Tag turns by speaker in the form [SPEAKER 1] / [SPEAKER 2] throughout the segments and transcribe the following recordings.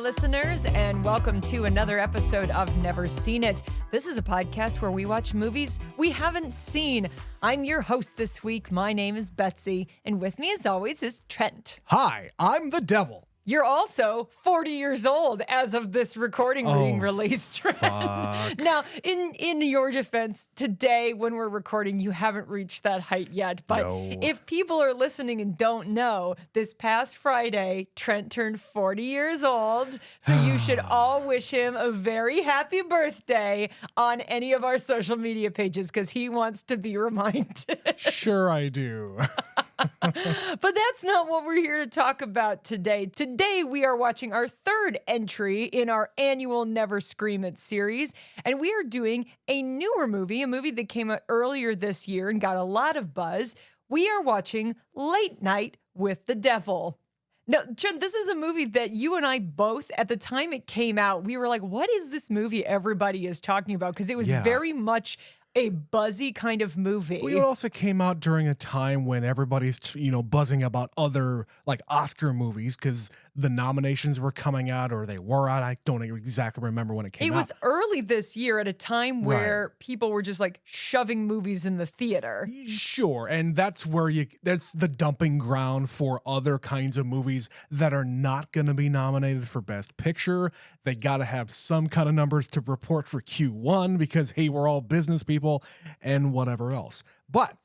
[SPEAKER 1] listeners, and welcome to another episode of Never Seen It. This is a podcast where we watch movies we haven't seen. I'm your host this week. My name is Betsy, and with me, as always, is Trent.
[SPEAKER 2] Hi, I'm the devil.
[SPEAKER 1] You're also 40 years old as of this recording being released, Trent.
[SPEAKER 2] Fuck.
[SPEAKER 1] Now, in your defense, today when we're recording, you haven't reached that height yet. But
[SPEAKER 2] No.
[SPEAKER 1] if people are listening and don't know, this past Friday, Trent turned 40 years old. So you should all wish him a very happy birthday on any of our social media pages because he wants to be reminded.
[SPEAKER 2] Sure I do.
[SPEAKER 1] But that's not what we're here to talk about today. Today, we are watching our third entry in our annual Never Scream It series, and we are doing a newer movie, a movie that came out earlier this year and got a lot of buzz. We are watching Late Night with the Devil. Now, Trent, this is a movie that you and I both, at the time it came out, we were like, what is this movie everybody is talking about? Because it was very much a buzzy kind of movie.
[SPEAKER 2] Well, it also came out during a time when everybody's, buzzing about other like Oscar movies because the nominations were coming out or they were out. I don't exactly remember when it came out.
[SPEAKER 1] It was early this year at a time where people were just like shoving movies in the theater.
[SPEAKER 2] Sure, and that's where that's the dumping ground for other kinds of movies that are not going to be nominated for Best Picture. They got to have some kind of numbers to report for Q1 because, hey, we're all business people and whatever else. But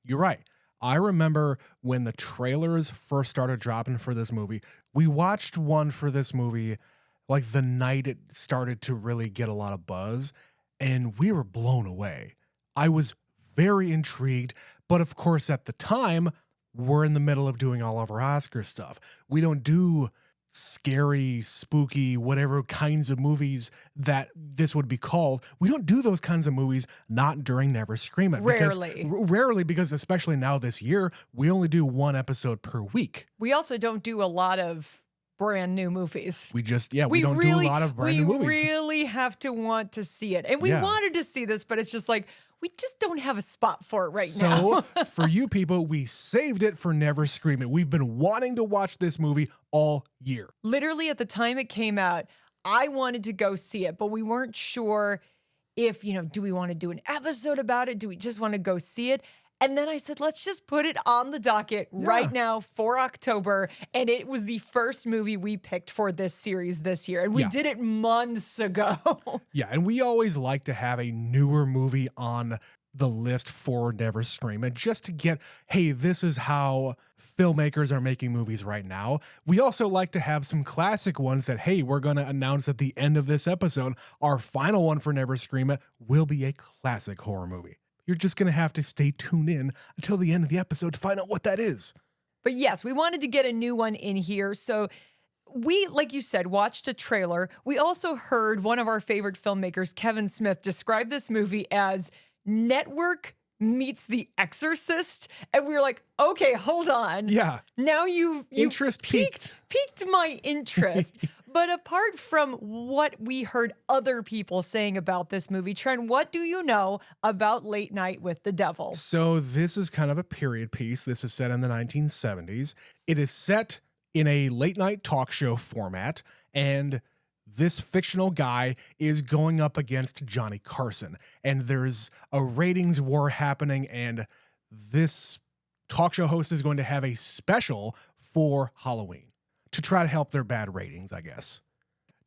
[SPEAKER 2] you're right. I remember when the trailers first started dropping for this movie, we watched one for this movie like the night it started to really get a lot of buzz, and we were blown away. I was very intrigued, but of course at the time, we're in the middle of doing all of our Oscar stuff. We don't do scary, spooky, whatever kinds of movies that this would be called. We don't do those kinds of movies, not during Never Scream It. Rarely, because especially now this year, we only do one episode per week.
[SPEAKER 1] We also don't do a lot of brand new movies.
[SPEAKER 2] We don't do a lot of brand new movies.
[SPEAKER 1] We really have to want to see it. And we wanted to see this, but it's just like, we just don't have a spot for it now.
[SPEAKER 2] So for you people, we saved it for Never Scream It. We've been wanting to watch this movie all year.
[SPEAKER 1] Literally at the time it came out, I wanted to go see it, but we weren't sure if, do we want to do an episode about it? Do we just want to go see it? And then I said, let's just put it on the docket right now for October. And it was the first movie we picked for this series this year. And we did it months ago.
[SPEAKER 2] Yeah, and we always like to have a newer movie on the list for Never Scream It just to get, hey, this is how filmmakers are making movies right now. We also like to have some classic ones that, hey, we're going to announce at the end of this episode, our final one for Never Scream It will be a classic horror movie. You're just going to have to stay tuned in until the end of the episode to find out what that is.
[SPEAKER 1] But yes, we wanted to get a new one in here. So we, like you said, watched a trailer. We also heard one of our favorite filmmakers, Kevin Smith, describe this movie as Network meets The Exorcist. And we were like, okay, hold on.
[SPEAKER 2] Yeah.
[SPEAKER 1] Now you've
[SPEAKER 2] interest
[SPEAKER 1] piqued my interest. But apart from what we heard other people saying about this movie, Trent, what do you know about Late Night with the Devil?
[SPEAKER 2] So this is kind of a period piece. This is set in the 1970s. It is set in a late night talk show format, and this fictional guy is going up against Johnny Carson. And there's a ratings war happening, and this talk show host is going to have a special for Halloween to try to help their bad ratings, I guess.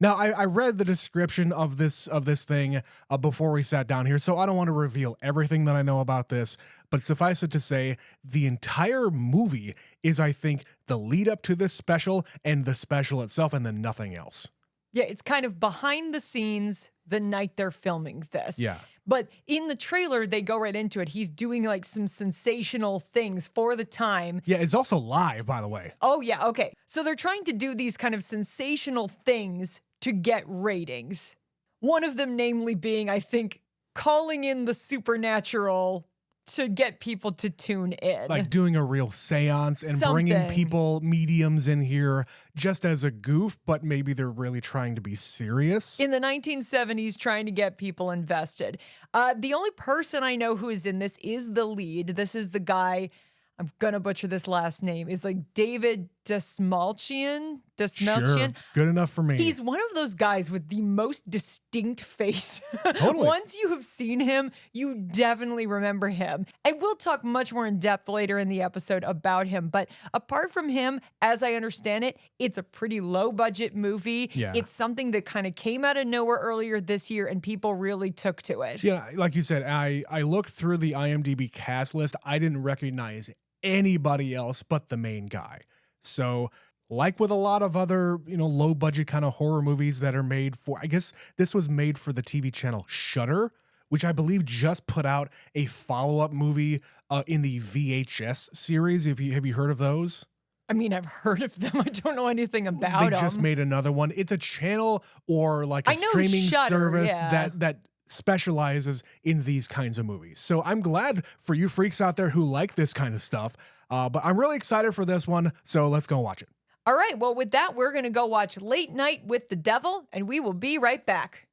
[SPEAKER 2] Now, I read the description of this thing before we sat down here, so I don't want to reveal everything that I know about this, but suffice it to say, the entire movie is, I think, the lead up to this special and the special itself, and then nothing else.
[SPEAKER 1] Yeah, it's kind of behind the scenes the night they're filming this.
[SPEAKER 2] Yeah.
[SPEAKER 1] But in the trailer, they go right into it. He's doing like some sensational things for the time.
[SPEAKER 2] Yeah, it's also live, by the way.
[SPEAKER 1] Oh, yeah. Okay. So they're trying to do these kind of sensational things to get ratings. One of them, namely, being, I think, calling in the supernatural to get people to tune in.
[SPEAKER 2] Like doing a real seance and bringing people, mediums in here just as a goof, but maybe they're really trying to be serious.
[SPEAKER 1] In the 1970s, trying to get people invested. The only person I know who is in this is the lead. This is the guy, I'm going to butcher this last name, is like David Desmalchian.
[SPEAKER 2] Sure. Good enough for me.
[SPEAKER 1] He's one of those guys with the most distinct face.
[SPEAKER 2] Totally.
[SPEAKER 1] Once you have seen him, you definitely remember him. And we'll talk much more in depth later in the episode about him. But apart from him, as I understand it, it's a pretty low budget movie.
[SPEAKER 2] Yeah.
[SPEAKER 1] It's something that kind of came out of nowhere earlier this year and people really took to it.
[SPEAKER 2] Yeah, like you said, I looked through the IMDb cast list. I didn't recognize anybody else but the main guy. So, like with a lot of other, low budget kind of horror movies that are made for, I guess this was made for the TV channel Shudder, which I believe just put out a follow-up movie in the VHS series. Have you heard of those?
[SPEAKER 1] I mean, I've heard of them. I don't know anything about them.
[SPEAKER 2] They just made another one. It's a channel or like a
[SPEAKER 1] I know
[SPEAKER 2] streaming
[SPEAKER 1] Shudder,
[SPEAKER 2] service
[SPEAKER 1] yeah.
[SPEAKER 2] that specializes in these kinds of movies. So I'm glad for you freaks out there who like this kind of stuff. But I'm really excited for this one. So let's go watch it.
[SPEAKER 1] All right. Well, with that, we're going to go watch Late Night with the Devil, and we will be right back.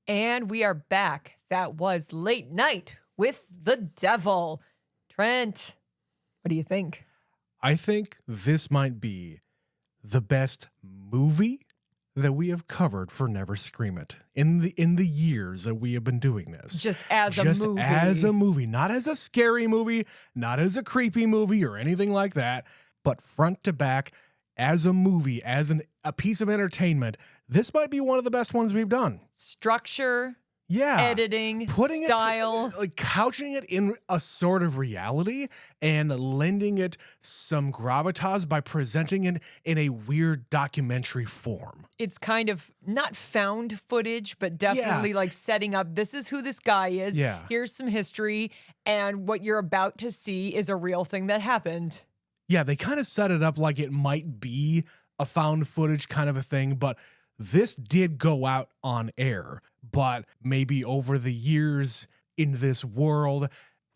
[SPEAKER 1] And we are back. That was Late Night with the Devil. Trent, what do you think?
[SPEAKER 2] I think this might be the best movie that we have covered for Never Scream It in the years that we have been doing this.
[SPEAKER 1] Just as a movie,
[SPEAKER 2] not as a scary movie, not as a creepy movie or anything like that, but front to back as a movie, as a piece of entertainment. This might be one of the best ones we've done.
[SPEAKER 1] Structure,
[SPEAKER 2] yeah,
[SPEAKER 1] editing,
[SPEAKER 2] putting
[SPEAKER 1] style,
[SPEAKER 2] like couching it in a sort of reality and lending it some gravitas by presenting it in a weird documentary form.
[SPEAKER 1] It's kind of not found footage, but definitely like setting up, this is who this guy is.
[SPEAKER 2] Yeah.
[SPEAKER 1] Here's some history. And what you're about to see is a real thing that happened.
[SPEAKER 2] Yeah, they kind of set it up like it might be a found footage kind of a thing, but this did go out on air. But maybe over the years in this world,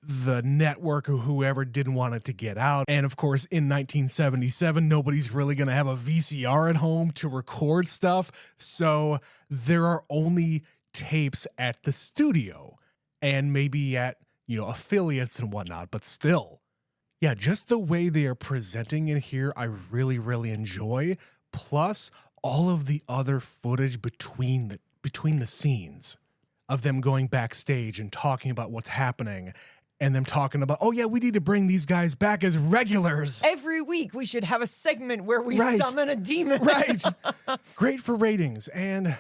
[SPEAKER 2] the network or whoever didn't want it to get out. And of course, in 1977, nobody's really going to have a VCR at home to record stuff. So there are only tapes at the studio and maybe at, affiliates and whatnot, but still. Yeah, just the way they are presenting it here, I really, really enjoy. Plus, all of the other footage between the scenes of them going backstage and talking about what's happening and them talking about, oh yeah, we need to bring these guys back as regulars.
[SPEAKER 1] Every week we should have a segment where we
[SPEAKER 2] Right.
[SPEAKER 1] summon a demon.
[SPEAKER 2] Right. Great for ratings. And,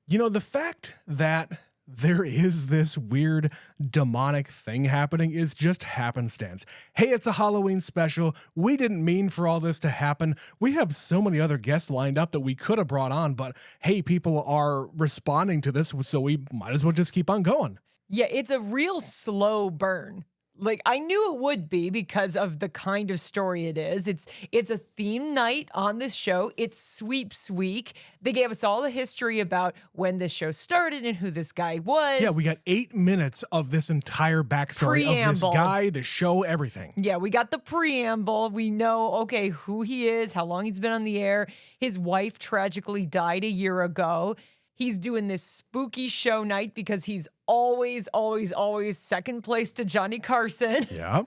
[SPEAKER 2] the fact that there is this weird demonic thing happening is just happenstance. Hey, it's a Halloween special. We didn't mean for all this to happen. We have so many other guests lined up that we could have brought on, but hey, people are responding to this, so we might as well just keep on going.
[SPEAKER 1] Yeah, it's a real slow burn. Like, I knew it would be because of the kind of story it is. It's a theme night on this show. It's Sweeps Week. They gave us all the history about when this show started and who this guy was.
[SPEAKER 2] Yeah, we got 8 minutes of this entire backstory of this
[SPEAKER 1] Preamble.
[SPEAKER 2] guy, the show, everything.
[SPEAKER 1] Yeah, we got the preamble. We know, okay, who he is, how long he's been on the air. His wife tragically died a year ago. He's doing this spooky show night because he's always, always, always second place to Johnny Carson.
[SPEAKER 2] Yeah.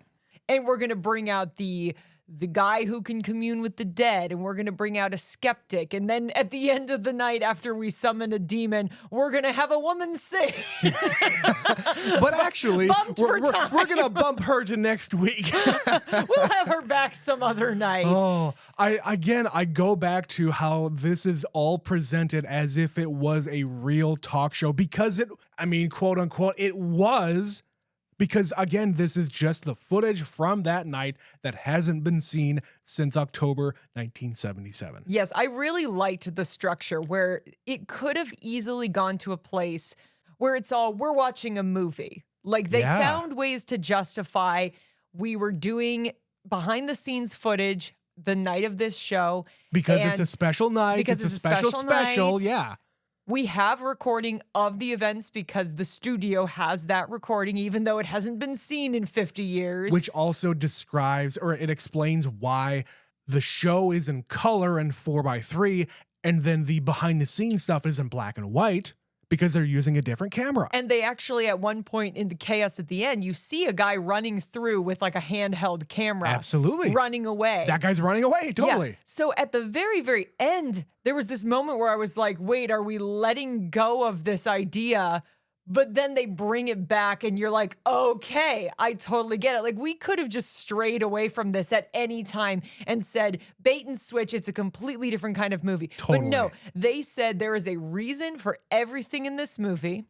[SPEAKER 1] And we're going to bring out the guy who can commune with the dead, and we're going to bring out a skeptic. And then at the end of the night, after we summon a demon, we're going to have a woman sing.
[SPEAKER 2] But actually,
[SPEAKER 1] Bumped for time.
[SPEAKER 2] we're going to bump her to next week.
[SPEAKER 1] We'll have her back some other night.
[SPEAKER 2] Oh, I go back to how this is all presented as if it was a real talk show because quote unquote, it was. Because, again, this is just the footage from that night that hasn't been seen since October 1977.
[SPEAKER 1] Yes, I really liked the structure where it could have easily gone to a place where it's all, we're watching a movie. Like, they
[SPEAKER 2] Yeah.
[SPEAKER 1] found ways to justify we were doing behind the scenes footage the night of this show.
[SPEAKER 2] Because it's
[SPEAKER 1] And
[SPEAKER 2] a special night.
[SPEAKER 1] because
[SPEAKER 2] It's a special
[SPEAKER 1] night.
[SPEAKER 2] Yeah.
[SPEAKER 1] We have recording of the events because the studio has that recording, even though it hasn't been seen in 50 years.
[SPEAKER 2] Which also describes, or it explains why the show is in color and 4:3, and then the behind the scenes stuff is in black and white because they're using a different camera.
[SPEAKER 1] And they actually, at one point in the chaos at the end, you see a guy running through with like a handheld camera.
[SPEAKER 2] Absolutely.
[SPEAKER 1] Running away.
[SPEAKER 2] That guy's running away, totally.
[SPEAKER 1] Yeah. So at the very, very end, there was this moment where I was like, wait, are we letting go of this idea? But then they bring it back and you're like, okay, I totally get it. Like we could have just strayed away from this at any time and said, bait and switch, it's a completely different kind of movie.
[SPEAKER 2] Totally.
[SPEAKER 1] But no, they said there is a reason for everything in this movie,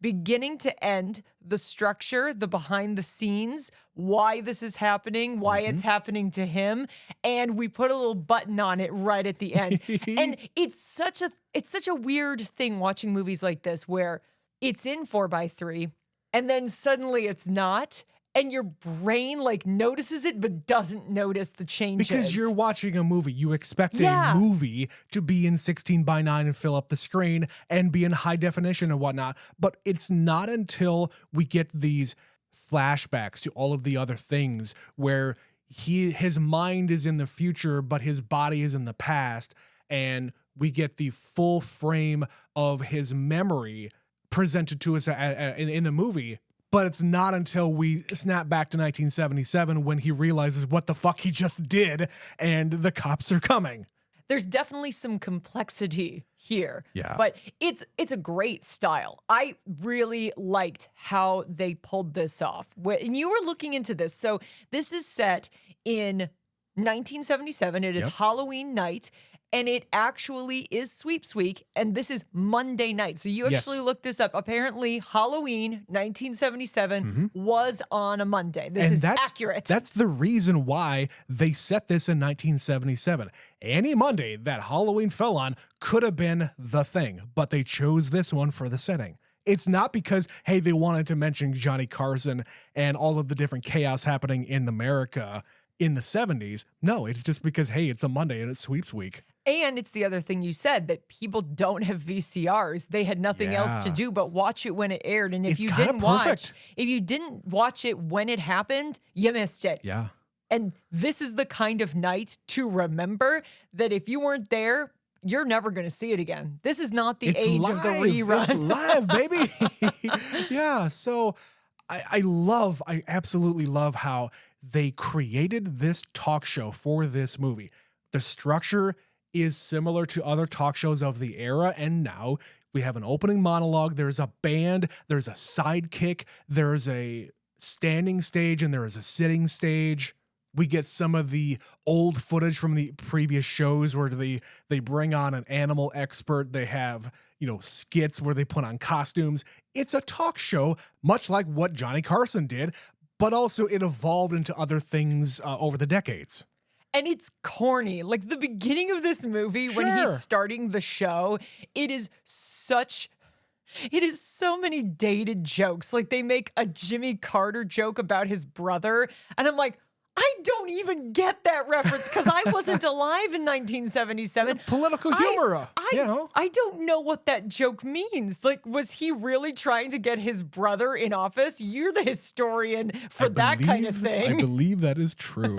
[SPEAKER 1] beginning to end, the structure, the behind the scenes, why this is happening, why it's happening to him, and we put a little button on it right at the end. And it's such a weird thing watching movies like this where it's in 4:3 and then suddenly it's not, and your brain like notices it but doesn't notice the changes.
[SPEAKER 2] Because you're watching a movie. You expect
[SPEAKER 1] Yeah.
[SPEAKER 2] a movie to be in 16:9 and fill up the screen and be in high definition and whatnot. But it's not until we get these flashbacks to all of the other things where his mind is in the future, but his body is in the past. And we get the full frame of his memory presented to us in the movie. But it's not until we snap back to 1977 when he realizes what the fuck he just did and the cops are coming.
[SPEAKER 1] There's definitely some complexity here.
[SPEAKER 2] Yeah.
[SPEAKER 1] But it's a great style. I really liked how they pulled this off. And you were looking into this. So this is set in 1977. It is
[SPEAKER 2] Yep.
[SPEAKER 1] Halloween night. And it actually is Sweeps Week, and this is Monday night. So you
[SPEAKER 2] Yes.
[SPEAKER 1] actually looked this up. Apparently, Halloween 1977 was on a Monday. This is accurate.
[SPEAKER 2] That's the reason why they set this in 1977. Any Monday that Halloween fell on could have been the thing, but they chose this one for the setting. It's not because, hey, they wanted to mention Johnny Carson and all of the different chaos happening in America in the 70s. No, it's just because, hey, it's a Monday and it's Sweeps Week.
[SPEAKER 1] And it's the other thing you said, that people don't have VCRs. They had nothing else to
[SPEAKER 2] Yeah.
[SPEAKER 1] do but watch it when it aired. And if
[SPEAKER 2] It's
[SPEAKER 1] you
[SPEAKER 2] kinda
[SPEAKER 1] didn't
[SPEAKER 2] perfect.
[SPEAKER 1] watch it when it happened, you missed it.
[SPEAKER 2] Yeah.
[SPEAKER 1] And this is the kind of night to remember that if you weren't there, you're never going to see it again. This is not the age of the rerun.
[SPEAKER 2] It's live, baby. Yeah. So I absolutely love how they created this talk show for this movie. The structure is similar to other talk shows of the era, and now we have an opening monologue, there's a band, there's a sidekick, there's a standing stage, and there is a sitting stage. We get some of the old footage from the previous shows where they bring on an animal expert. They have, skits where they put on costumes. It's a talk show, much like what Johnny Carson did, but also it evolved into other things over the decades.
[SPEAKER 1] And it's corny. Like the beginning of this movie, when
[SPEAKER 2] Sure.
[SPEAKER 1] he's starting the show, it is so many dated jokes. Like they make a Jimmy Carter joke about his brother. And I'm like, I don't even get that reference because I wasn't alive in 1977.
[SPEAKER 2] Political humor.
[SPEAKER 1] I don't know what that joke means. Like, was he really trying to get his brother in office? You're the historian for that kind of thing.
[SPEAKER 2] I believe that is true.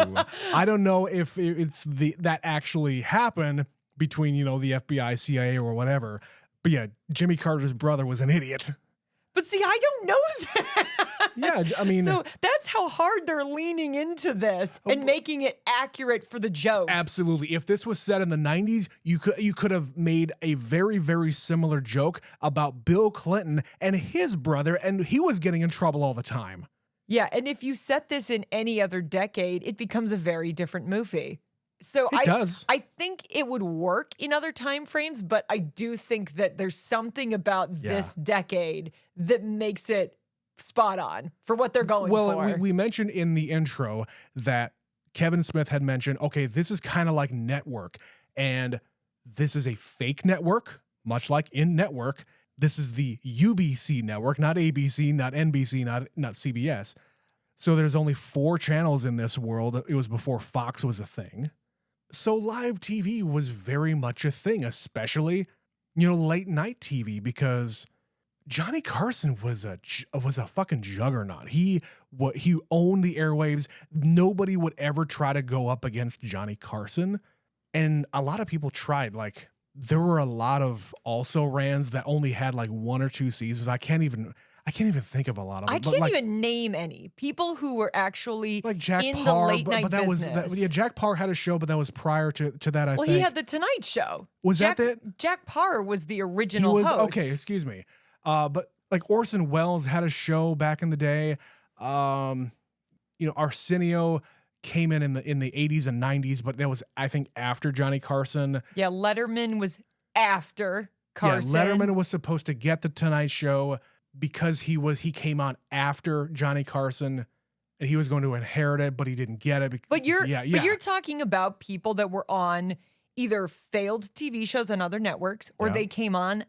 [SPEAKER 2] I don't know if it's that actually happened between, the FBI, CIA, or whatever. But yeah, Jimmy Carter's brother was an idiot.
[SPEAKER 1] But see, I don't know that.
[SPEAKER 2] Yeah, I mean,
[SPEAKER 1] so that's how hard they're leaning into this and making it accurate for the jokes.
[SPEAKER 2] absolutely. If this was set in the 90s, you could have made a very, very similar joke about Bill Clinton and his brother, and he was getting in trouble all the time.
[SPEAKER 1] Yeah, and if you set this in any other decade, it becomes a very different movie. So
[SPEAKER 2] It does.
[SPEAKER 1] I think it would work in other time frames, but I do think that there's something about this decade that makes it spot on for what they're going for.
[SPEAKER 2] Well, we mentioned in the intro that Kevin Smith had mentioned, okay, this is kind of like Network, and this is a fake network, much like in Network. This is the UBC network, not ABC, not NBC, not CBS. So there's only 4 channels in this world. It was before Fox was a thing. So live TV was very much a thing, especially, late night TV, because Johnny Carson was a fucking juggernaut. He owned the airwaves. Nobody would ever try to go up against Johnny Carson. And a lot of people tried. Like, there were a lot of also rans that only had like 1 or 2 seasons. I can't even think of a lot of them.
[SPEAKER 1] I can't even name any people who were actually
[SPEAKER 2] like Jack
[SPEAKER 1] in
[SPEAKER 2] Parr,
[SPEAKER 1] the late night business.
[SPEAKER 2] Jack Parr had a show, but that was prior to that. I think.
[SPEAKER 1] Well, he had the Tonight Show. Jack Parr was the original host.
[SPEAKER 2] Okay, excuse me. But like Orson Welles had a show back in the day. Arsenio came in the 80s and 90s, but that was, I think, after Johnny Carson.
[SPEAKER 1] Yeah, Letterman was after Carson.
[SPEAKER 2] Yeah, Letterman was supposed to get the Tonight Show because he came on after Johnny Carson, and he was going to inherit it, but he didn't get it.
[SPEAKER 1] But you're talking about people that were on either failed TV shows on other networks, or they came on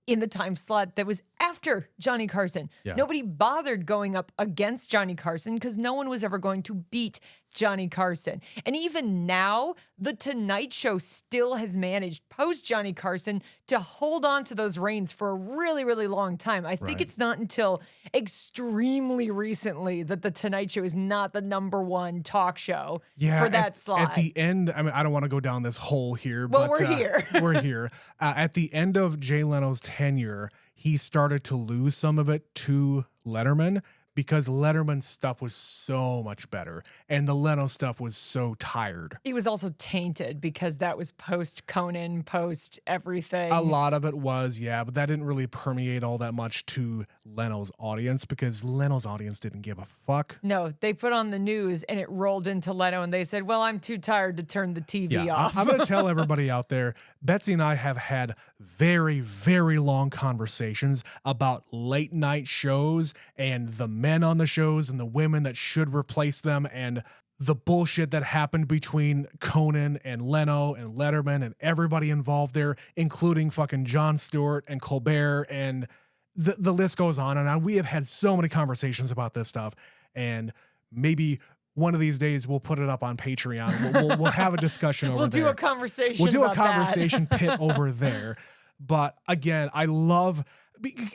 [SPEAKER 1] in the time slot that was after Johnny Carson.
[SPEAKER 2] Yeah.
[SPEAKER 1] Nobody bothered going up against Johnny Carson because no one was ever going to beat Johnny Carson. And even now, The Tonight Show still has managed, post Johnny Carson, to hold on to those reins for a really, really long time. I think it's not until extremely recently that The Tonight Show is not the #1 talk show for that slot.
[SPEAKER 2] At the end, I mean, I don't want to go down this hole here,
[SPEAKER 1] well,
[SPEAKER 2] but
[SPEAKER 1] we're here.
[SPEAKER 2] We're here. At the end of Jay Leno's tenure, he started to lose some of it to Letterman, because Letterman's stuff was so much better and the Leno stuff was so tired.
[SPEAKER 1] He was also tainted because that was post Conan, post everything.
[SPEAKER 2] A lot of it was, yeah, but that didn't really permeate all that much to Leno's audience because Leno's audience didn't give a fuck.
[SPEAKER 1] No, they put on the news and it rolled into Leno and they said, well, I'm too tired to turn the TV off.
[SPEAKER 2] I'm going to tell everybody out there, Betsy and I have had very, very long conversations about late night shows and the men on the shows and the women that should replace them and the bullshit that happened between Conan and Leno and Letterman and everybody involved there, including fucking Jon Stewart and Colbert, and the list goes on and on. We have had so many conversations about this stuff, and maybe one of these days we'll put it up on Patreon. We'll have a discussion over there.
[SPEAKER 1] We'll do a conversation.
[SPEAKER 2] We'll do
[SPEAKER 1] about
[SPEAKER 2] a conversation pit over there. But again, I love.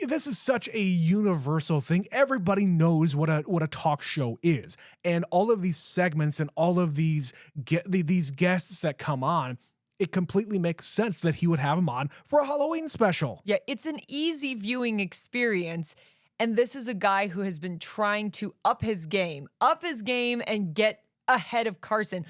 [SPEAKER 2] This is such a universal thing. Everybody knows what a talk show is, and all of these segments and all of these guests that come on, it completely makes sense that he would have them on for a Halloween special.
[SPEAKER 1] Yeah, it's an easy viewing experience, and this is a guy who has been trying to up his game and get ahead of Carson.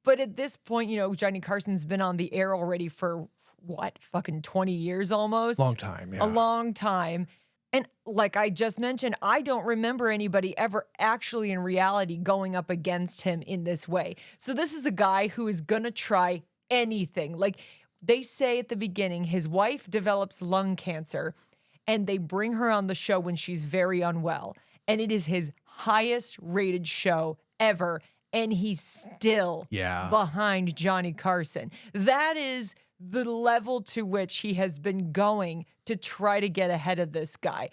[SPEAKER 1] But at this point, Johnny Carson's been on the air already for what, fucking 20 years almost?
[SPEAKER 2] Long time, yeah.
[SPEAKER 1] A long time. And like I just mentioned, I don't remember anybody ever actually in reality going up against him in this way. So this is a guy who is going to try anything. Like they say at the beginning, his wife develops lung cancer and they bring her on the show when she's very unwell. And it is his highest rated show ever. And he's still behind Johnny Carson. That is the level to which he has been going to try to get ahead of this guy.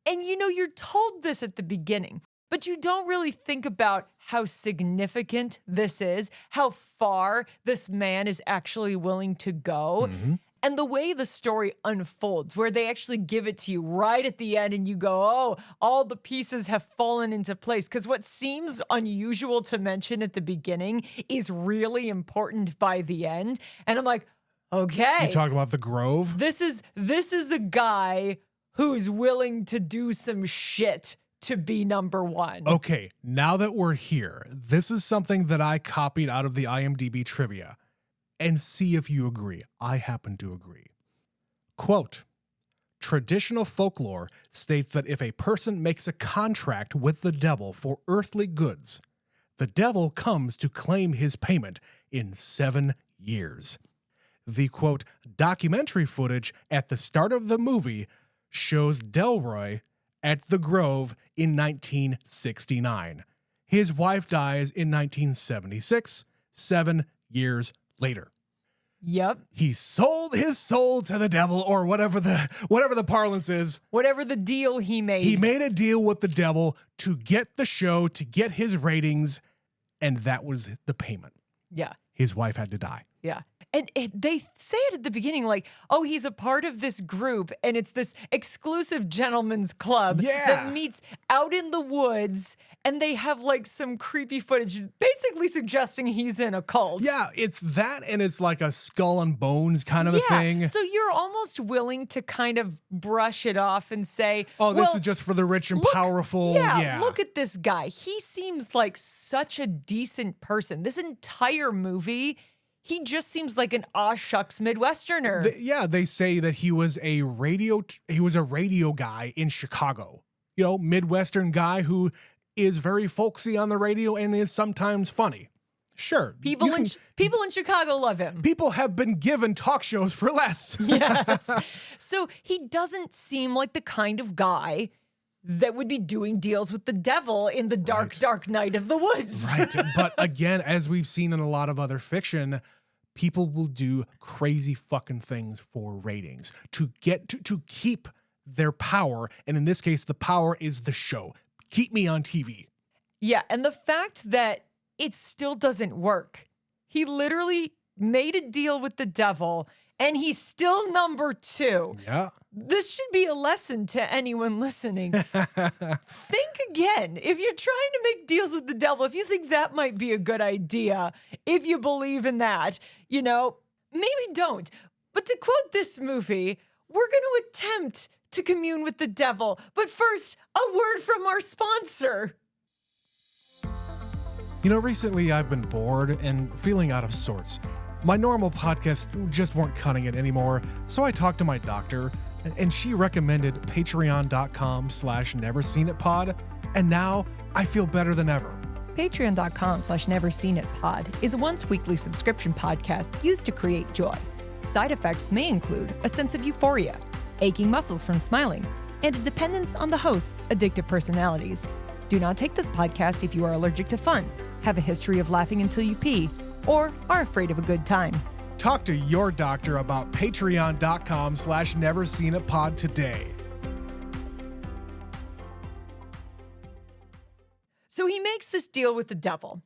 [SPEAKER 1] And you're told this at the beginning, but you don't really think about how significant this is, how far this man is actually willing to go. Mm-hmm. And the way the story unfolds, where they actually give it to you right at the end and you go, oh, all the pieces have fallen into place. Because what seems unusual to mention at the beginning is really important by the end. And I'm like, okay.
[SPEAKER 2] You talk about the Grove?
[SPEAKER 1] This is a guy who's willing to do some shit to be #1.
[SPEAKER 2] Okay, now that we're here, this is something that I copied out of the IMDb trivia. And see if you agree. I happen to agree. Quote, traditional folklore states that if a person makes a contract with the devil for earthly goods, the devil comes to claim his payment in 7 years. The, quote, documentary footage at the start of the movie shows Delroy at the Grove in 1969. His wife dies in 1976, 7 years later.
[SPEAKER 1] Yep.
[SPEAKER 2] He sold his soul to the devil, or whatever the parlance is.
[SPEAKER 1] Whatever the deal he made.
[SPEAKER 2] He made a deal with the devil to get the show, to get his ratings, and that was the payment.
[SPEAKER 1] Yeah.
[SPEAKER 2] His wife had to die.
[SPEAKER 1] Yeah. And they say it at the beginning, like, oh, he's a part of this group, and it's this exclusive gentleman's club that meets out in the woods, and they have like some creepy footage, basically suggesting he's in a cult.
[SPEAKER 2] Yeah, it's that, and it's like a skull and bones kind of a thing.
[SPEAKER 1] So you're almost willing to kind of brush it off and say,
[SPEAKER 2] oh, this
[SPEAKER 1] well,
[SPEAKER 2] is just for the rich and
[SPEAKER 1] look,
[SPEAKER 2] powerful.
[SPEAKER 1] Yeah, look at this guy. He seems like such a decent person. This entire movie, he just seems like an aw shucks Midwesterner.
[SPEAKER 2] They say that he was a radio guy in Chicago. You know, Midwestern guy who is very folksy on the radio and is sometimes funny. Sure.
[SPEAKER 1] People in Chicago love him.
[SPEAKER 2] People have been given talk shows for less.
[SPEAKER 1] Yes. So he doesn't seem like the kind of guy that would be doing deals with the devil in the dark night of the woods.
[SPEAKER 2] Right. But again, as we've seen in a lot of other fiction, people will do crazy fucking things for ratings to get to keep their power. And in this case, the power is the show. Keep me on TV.
[SPEAKER 1] Yeah. And the fact that it still doesn't work. He literally made a deal with the devil and he's still number 2.
[SPEAKER 2] Yeah.
[SPEAKER 1] This should be a lesson to anyone listening. Think again. If you're trying to make deals with the devil, if you think that might be a good idea, if you believe in that, maybe don't. But to quote this movie, we're going to attempt to commune with the devil. But first, a word from our sponsor.
[SPEAKER 2] Recently I've been bored and feeling out of sorts. My normal podcasts just weren't cutting it anymore, so I talked to my doctor, and she recommended patreon.com/neverseenitpod, and now I feel better than ever.
[SPEAKER 1] Patreon.com/neverseenitpod is a once-weekly subscription podcast used to create joy. Side effects may include a sense of euphoria, aching muscles from smiling, and a dependence on the host's addictive personalities. Do not take this podcast if you are allergic to fun, have a history of laughing until you pee, or are afraid of a good time.
[SPEAKER 2] Talk to your doctor about patreon.com/neverseenitpod today.
[SPEAKER 1] So he makes this deal with the devil.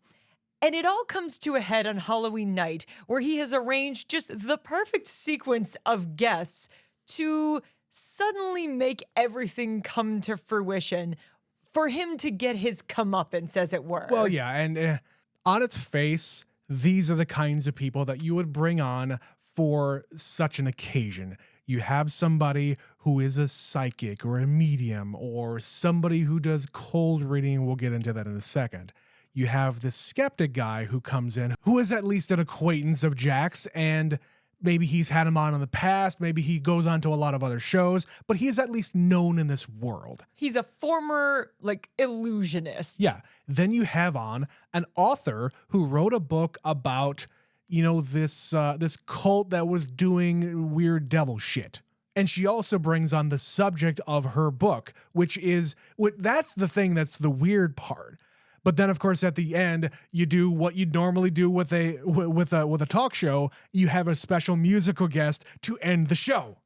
[SPEAKER 1] And it all comes to a head on Halloween night, where he has arranged just the perfect sequence of guests to suddenly make everything come to fruition for him to get his comeuppance, as it were.
[SPEAKER 2] Well, yeah, and on its face, these are the kinds of people that you would bring on for such an occasion. You have somebody who is a psychic or a medium or somebody who does cold reading. We'll get into that in a second. You have this skeptic guy who comes in, who is at least an acquaintance of Jack's, and maybe he's had him on in the past. Maybe he goes on to a lot of other shows, but he is at least known in this world.
[SPEAKER 1] He's a former, illusionist.
[SPEAKER 2] Yeah. Then you have on an author who wrote a book about, this cult that was doing weird devil shit. And she also brings on the subject of her book, that's the thing that's the weird part. But then, of course, at the end, you do what you'd normally do with a talk show. You have a special musical guest to end the show.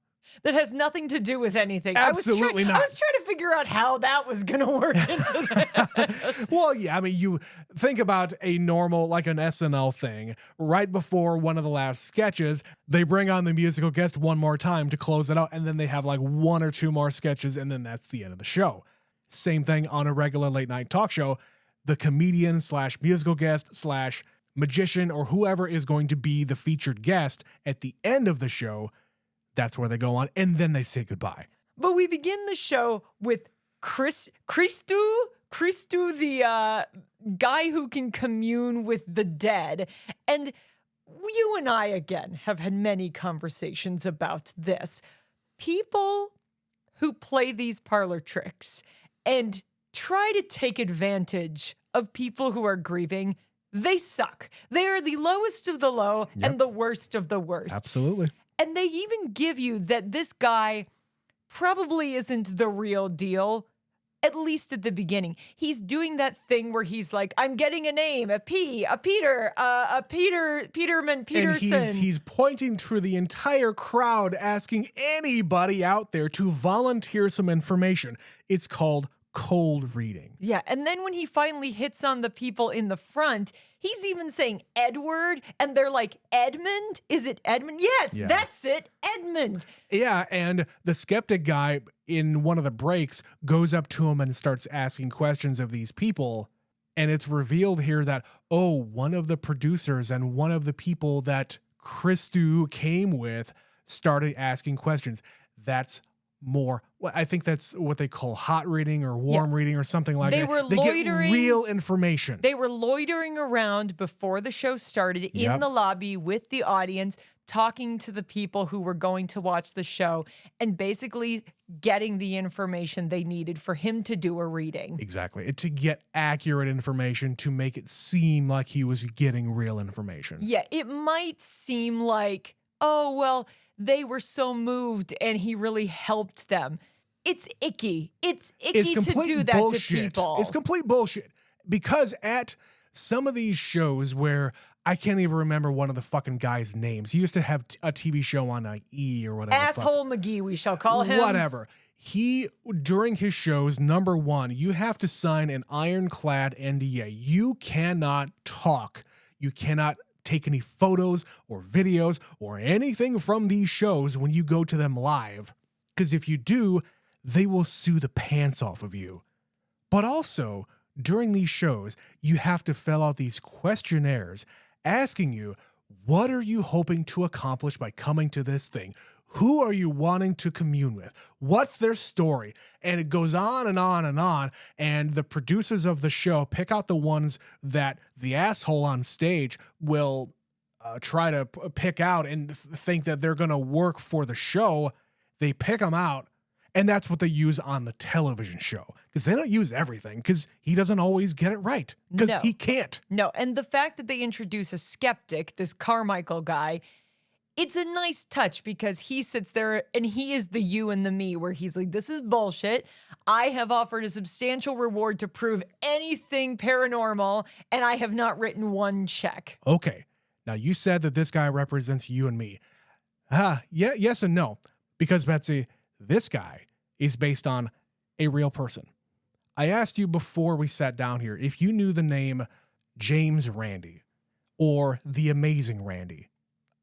[SPEAKER 1] That has nothing to do with anything.
[SPEAKER 2] Absolutely not.
[SPEAKER 1] I was trying to figure out how that was going to work into this.
[SPEAKER 2] Well, yeah, I mean, you think about a normal, like an SNL thing. Right before one of the last sketches, they bring on the musical guest one more time to close it out, and then they have like 1 or 2 more sketches, and then that's the end of the show. Same thing on a regular late night talk show. The comedian / musical guest / magician or whoever is going to be the featured guest at the end of the show, that's where they go on, and then they say goodbye.
[SPEAKER 1] But we begin the show with Christu, the guy who can commune with the dead. And you and I, again, have had many conversations about this. People who play these parlor tricks and try to take advantage of people who are grieving, they suck. They are the lowest of the low and the worst of the worst.
[SPEAKER 2] Absolutely.
[SPEAKER 1] And they even give you that this guy probably isn't the real deal, at least at the beginning. He's doing that thing where he's like, I'm getting a name, a P, a Peter, Peterman, Peterson.
[SPEAKER 2] And he's pointing to the entire crowd, asking anybody out there to volunteer some information. It's called cold reading.
[SPEAKER 1] Yeah, and then when he finally hits on the people in the front, he's even saying Edward, and they're like, Edmund? Is it Edmund? Yes,
[SPEAKER 2] Yeah.
[SPEAKER 1] that's it, Edmund.
[SPEAKER 2] Yeah, and the skeptic guy in one of the breaks goes up to him and starts asking questions of these people. And it's revealed here that, one of the producers and one of the people that Christou came with started asking questions. That's more, I think that's what they call hot reading or warm reading or something like
[SPEAKER 1] They
[SPEAKER 2] that.
[SPEAKER 1] were
[SPEAKER 2] They
[SPEAKER 1] loitering-
[SPEAKER 2] get real information.
[SPEAKER 1] They were loitering around before the show started in
[SPEAKER 2] Yep.
[SPEAKER 1] the lobby with the audience, talking to the people who were going to watch the show and basically getting the information they needed for him to do a reading.
[SPEAKER 2] Exactly. To get accurate information to make it seem like he was getting real information.
[SPEAKER 1] Yeah, it might seem like, oh, well, they were so moved and he really helped them. It's icky. It's icky to do that to people.
[SPEAKER 2] It's complete bullshit. Because at some of these shows where I can't even remember one of the fucking guys' names. He used to have a TV show on like E or whatever.
[SPEAKER 1] Asshole McGee, we shall call him.
[SPEAKER 2] Whatever. He, during his shows, number one, you have to sign an ironclad NDA. You cannot talk. You cannot take any photos or videos or anything from these shows when you go to them live. Because if you do, they will sue the pants off of you. But also, during these shows, you have to fill out these questionnaires asking you, what are you hoping to accomplish by coming to this thing? Who are you wanting to commune with? What's their story? And it goes on and on and on. And the producers of the show pick out the ones that the asshole on stage will try to pick out and think that they're going to work for the show. They pick them out. And that's what they use on the television show. Because they don't use everything. Because he doesn't always get it right. Because
[SPEAKER 1] No.
[SPEAKER 2] he can't.
[SPEAKER 1] No, and the fact that they introduce a skeptic, this Carmichael guy, it's a nice touch because he sits there and he is the you and the me, where he's like, this is bullshit. I have offered a substantial reward to prove anything paranormal, and I have not written one check.
[SPEAKER 2] Okay. Now you said that this guy represents you and me. Yes and no. Because Betsy, this guy is based on a real person. I asked you before we sat down here if you knew the name James Randi or the Amazing Randi.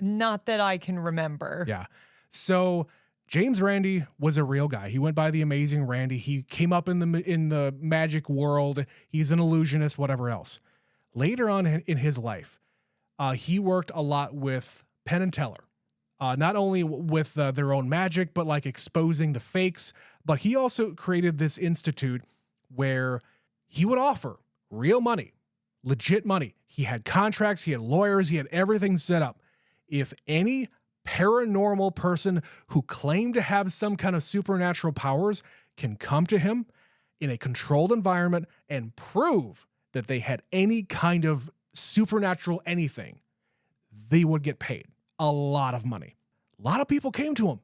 [SPEAKER 1] Not that I can remember.
[SPEAKER 2] Yeah. So James Randi was a real guy. He went by the Amazing Randi. He came up in the magic world. He's an illusionist, whatever else. Later on in his life, he worked a lot with Penn and Teller. Not only with their own magic, but like exposing the fakes. But he also created this institute where he would offer real money, legit money. He had contracts, he had lawyers, he had everything set up. If any paranormal person who claimed to have some kind of supernatural powers can come to him in a controlled environment and prove that they had any kind of supernatural anything, they would get paid a lot of money. A lot of people came to him,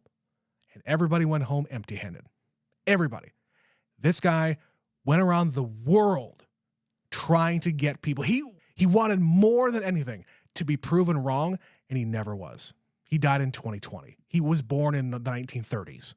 [SPEAKER 2] and everybody went home empty-handed. Everybody. This guy went around the world trying to get people. He wanted more than anything to be proven wrong, and he never was. He died in 2020. He was born in the 1930s.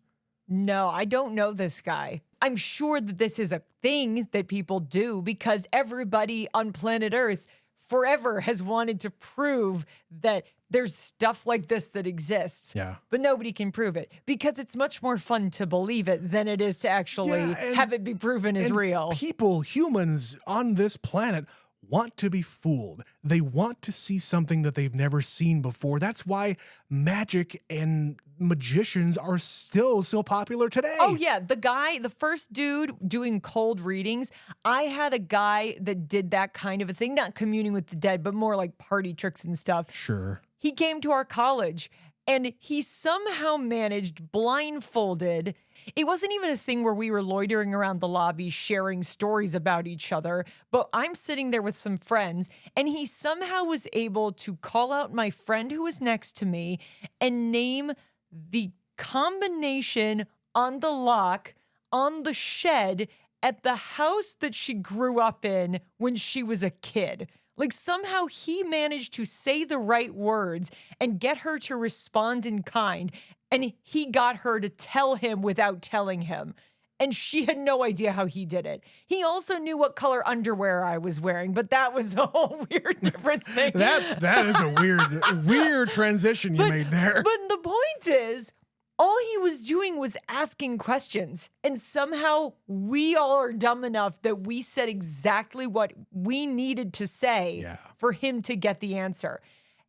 [SPEAKER 1] No, I don't know this guy. I'm sure that this is a thing that people do because everybody on planet Earth forever has wanted to prove that there's stuff like this that exists.
[SPEAKER 2] Yeah.
[SPEAKER 1] But nobody can prove it because it's much more fun to believe it than it is to actually have it be proven as
[SPEAKER 2] And
[SPEAKER 1] real.
[SPEAKER 2] People, humans on this planet want to be fooled. They want to see something that they've never seen before. That's why magic and magicians are still so popular today.
[SPEAKER 1] Oh, yeah. The first dude doing cold readings, I had a guy that did that kind of a thing, not communing with the dead, but more like party tricks and stuff.
[SPEAKER 2] Sure.
[SPEAKER 1] He came to our college and he somehow managed blindfolded. It wasn't even a thing where we were loitering around the lobby sharing stories about each other, but I'm sitting there with some friends and he somehow was able to call out my friend who was next to me and name the combination on the lock on the shed at the house that she grew up in when she was a kid. Like somehow he managed to say the right words and get her to respond in kind. And he got her to tell him without telling him. And she had no idea how he did it. He also knew what color underwear I was wearing, but that was a whole weird different thing.
[SPEAKER 2] That is a weird transition you made there.
[SPEAKER 1] But the point is, all he was doing was asking questions. And somehow we all are dumb enough that we said exactly what we needed to say for him to get the answer.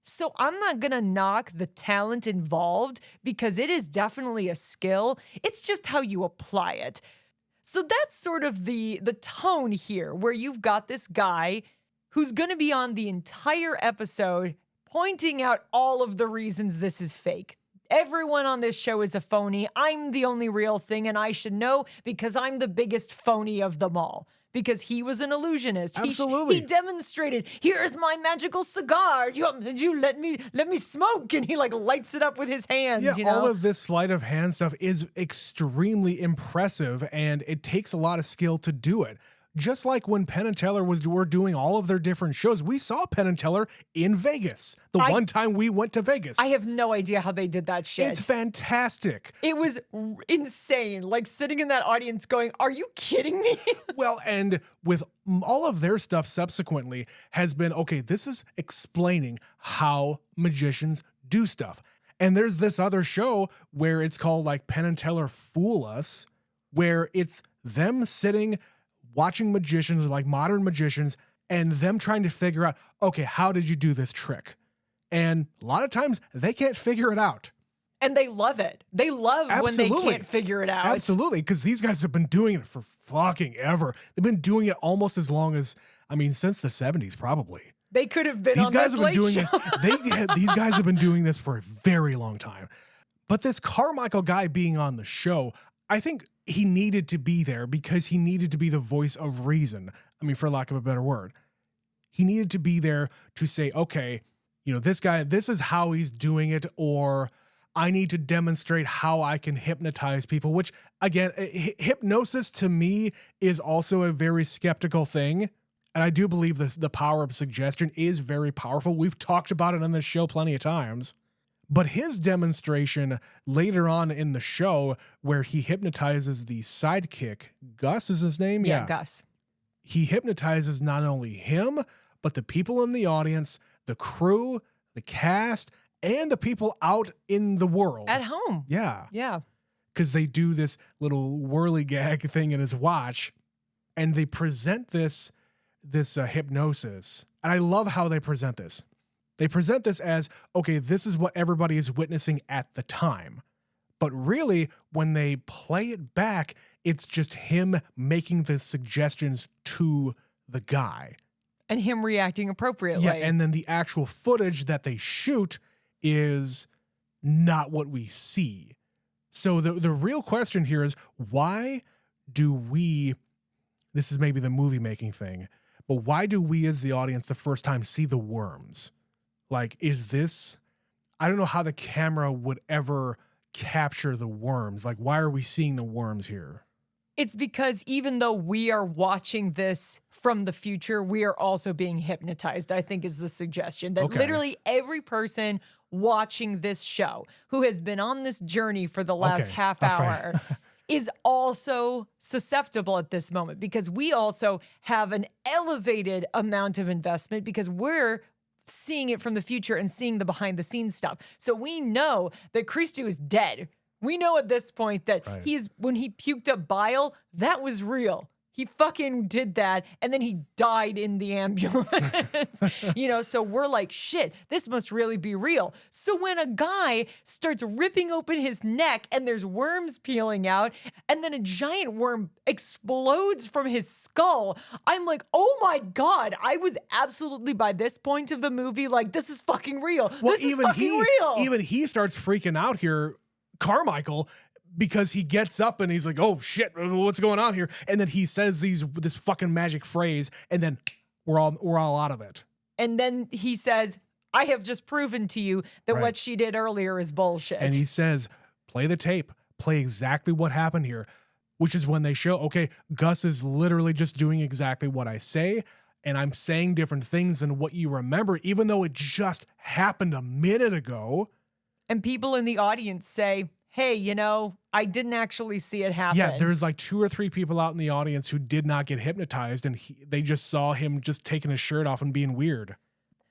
[SPEAKER 1] So I'm not going to knock the talent involved because it is definitely a skill. It's just how you apply it. So that's sort of the tone here, where you've got this guy who's going to be on the entire episode pointing out all of the reasons this is fake. Everyone on this show is a phony. I'm the only real thing, and I should know because I'm the biggest phony of them all. Because he was an illusionist.
[SPEAKER 2] Absolutely.
[SPEAKER 1] He demonstrated, here's my magical cigar. You let me smoke. And he like lights it up with his hands.
[SPEAKER 2] Yeah,
[SPEAKER 1] you know?
[SPEAKER 2] all of this sleight of hand stuff is extremely impressive, and it takes a lot of skill to do it. Just like when Penn and Teller were doing all of their different shows, we saw Penn and Teller in Vegas. One time we went to Vegas.
[SPEAKER 1] I have no idea how they did that shit.
[SPEAKER 2] It's fantastic.
[SPEAKER 1] It was insane. Like sitting in that audience going, are you kidding me?
[SPEAKER 2] Well, and with all of their stuff subsequently has been, okay, this is explaining how magicians do stuff. And there's this other show where it's called like Penn and Teller Fool Us, where it's them sitting watching magicians, like modern magicians, and them trying to figure out, okay, how did you do this trick? And a lot of times they can't figure it out.
[SPEAKER 1] And they love it. They love when they can't figure it out.
[SPEAKER 2] Absolutely, because these guys have been doing it for fucking ever. They've been doing it almost as long as, since the 70s probably.
[SPEAKER 1] They could have been on this late show.
[SPEAKER 2] These guys have been doing this for a very long time. But this Carmichael guy being on the show, I think he needed to be there because he needed to be the voice of reason. For lack of a better word. He needed to be there to say, okay, this guy, this is how he's doing it, or I need to demonstrate how I can hypnotize people, which again, hypnosis to me is also a very skeptical thing. And I do believe the power of suggestion is very powerful. We've talked about it on this show plenty of times. But his demonstration later on in the show where he hypnotizes the sidekick, Gus is his name?
[SPEAKER 1] Yeah, Gus.
[SPEAKER 2] He hypnotizes not only him, but the people in the audience, the crew, the cast, and the people out in the world.
[SPEAKER 1] At home.
[SPEAKER 2] Yeah.
[SPEAKER 1] Yeah.
[SPEAKER 2] Because they do this little whirly gag thing in his watch, and they present this hypnosis. And I love how they present this. They present this as, okay, this is what everybody is witnessing at the time. But really, when they play it back, it's just him making the suggestions to the guy.
[SPEAKER 1] And him reacting appropriately.
[SPEAKER 2] Yeah, and then the actual footage that they shoot is not what we see. So the real question here is, why do we, this is maybe the movie making thing, but why do we as the audience the first time see the worms? Like, is this, I don't know how the camera would ever capture the worms. Like, why are we seeing the worms here?
[SPEAKER 1] It's because even though we are watching this from the future, we are also being hypnotized, I think is the suggestion. That literally every person watching this show who has been on this journey for the last half hour is also susceptible at this moment, because we also have an elevated amount of investment because we're seeing it from the future and seeing the behind the scenes stuff. So we know that Christou is dead. We know at this point that when he puked up bile, that was real. He fucking did that, and then he died in the ambulance. So we're like, shit, this must really be real. So when a guy starts ripping open his neck and there's worms peeling out, and then a giant worm explodes from his skull, I'm like, oh my God, I was absolutely by this point of the movie like, this is fucking real.
[SPEAKER 2] Well,
[SPEAKER 1] this is fucking real.
[SPEAKER 2] Even he starts freaking out here, Carmichael, because he gets up and he's like, oh shit, what's going on here? And then he says this fucking magic phrase, and then we're all out of it.
[SPEAKER 1] And then he says, I have just proven to you that what she did earlier is bullshit.
[SPEAKER 2] And he says, play the tape, play exactly what happened here. which is when they show, okay, Gus is literally just doing exactly what I say, and I'm saying different things than what you remember, even though it just happened a minute ago.
[SPEAKER 1] And people in the audience say, hey, I didn't actually see it happen.
[SPEAKER 2] Yeah, there's like 2 or 3 people out in the audience who did not get hypnotized, and they just saw him just taking his shirt off and being weird.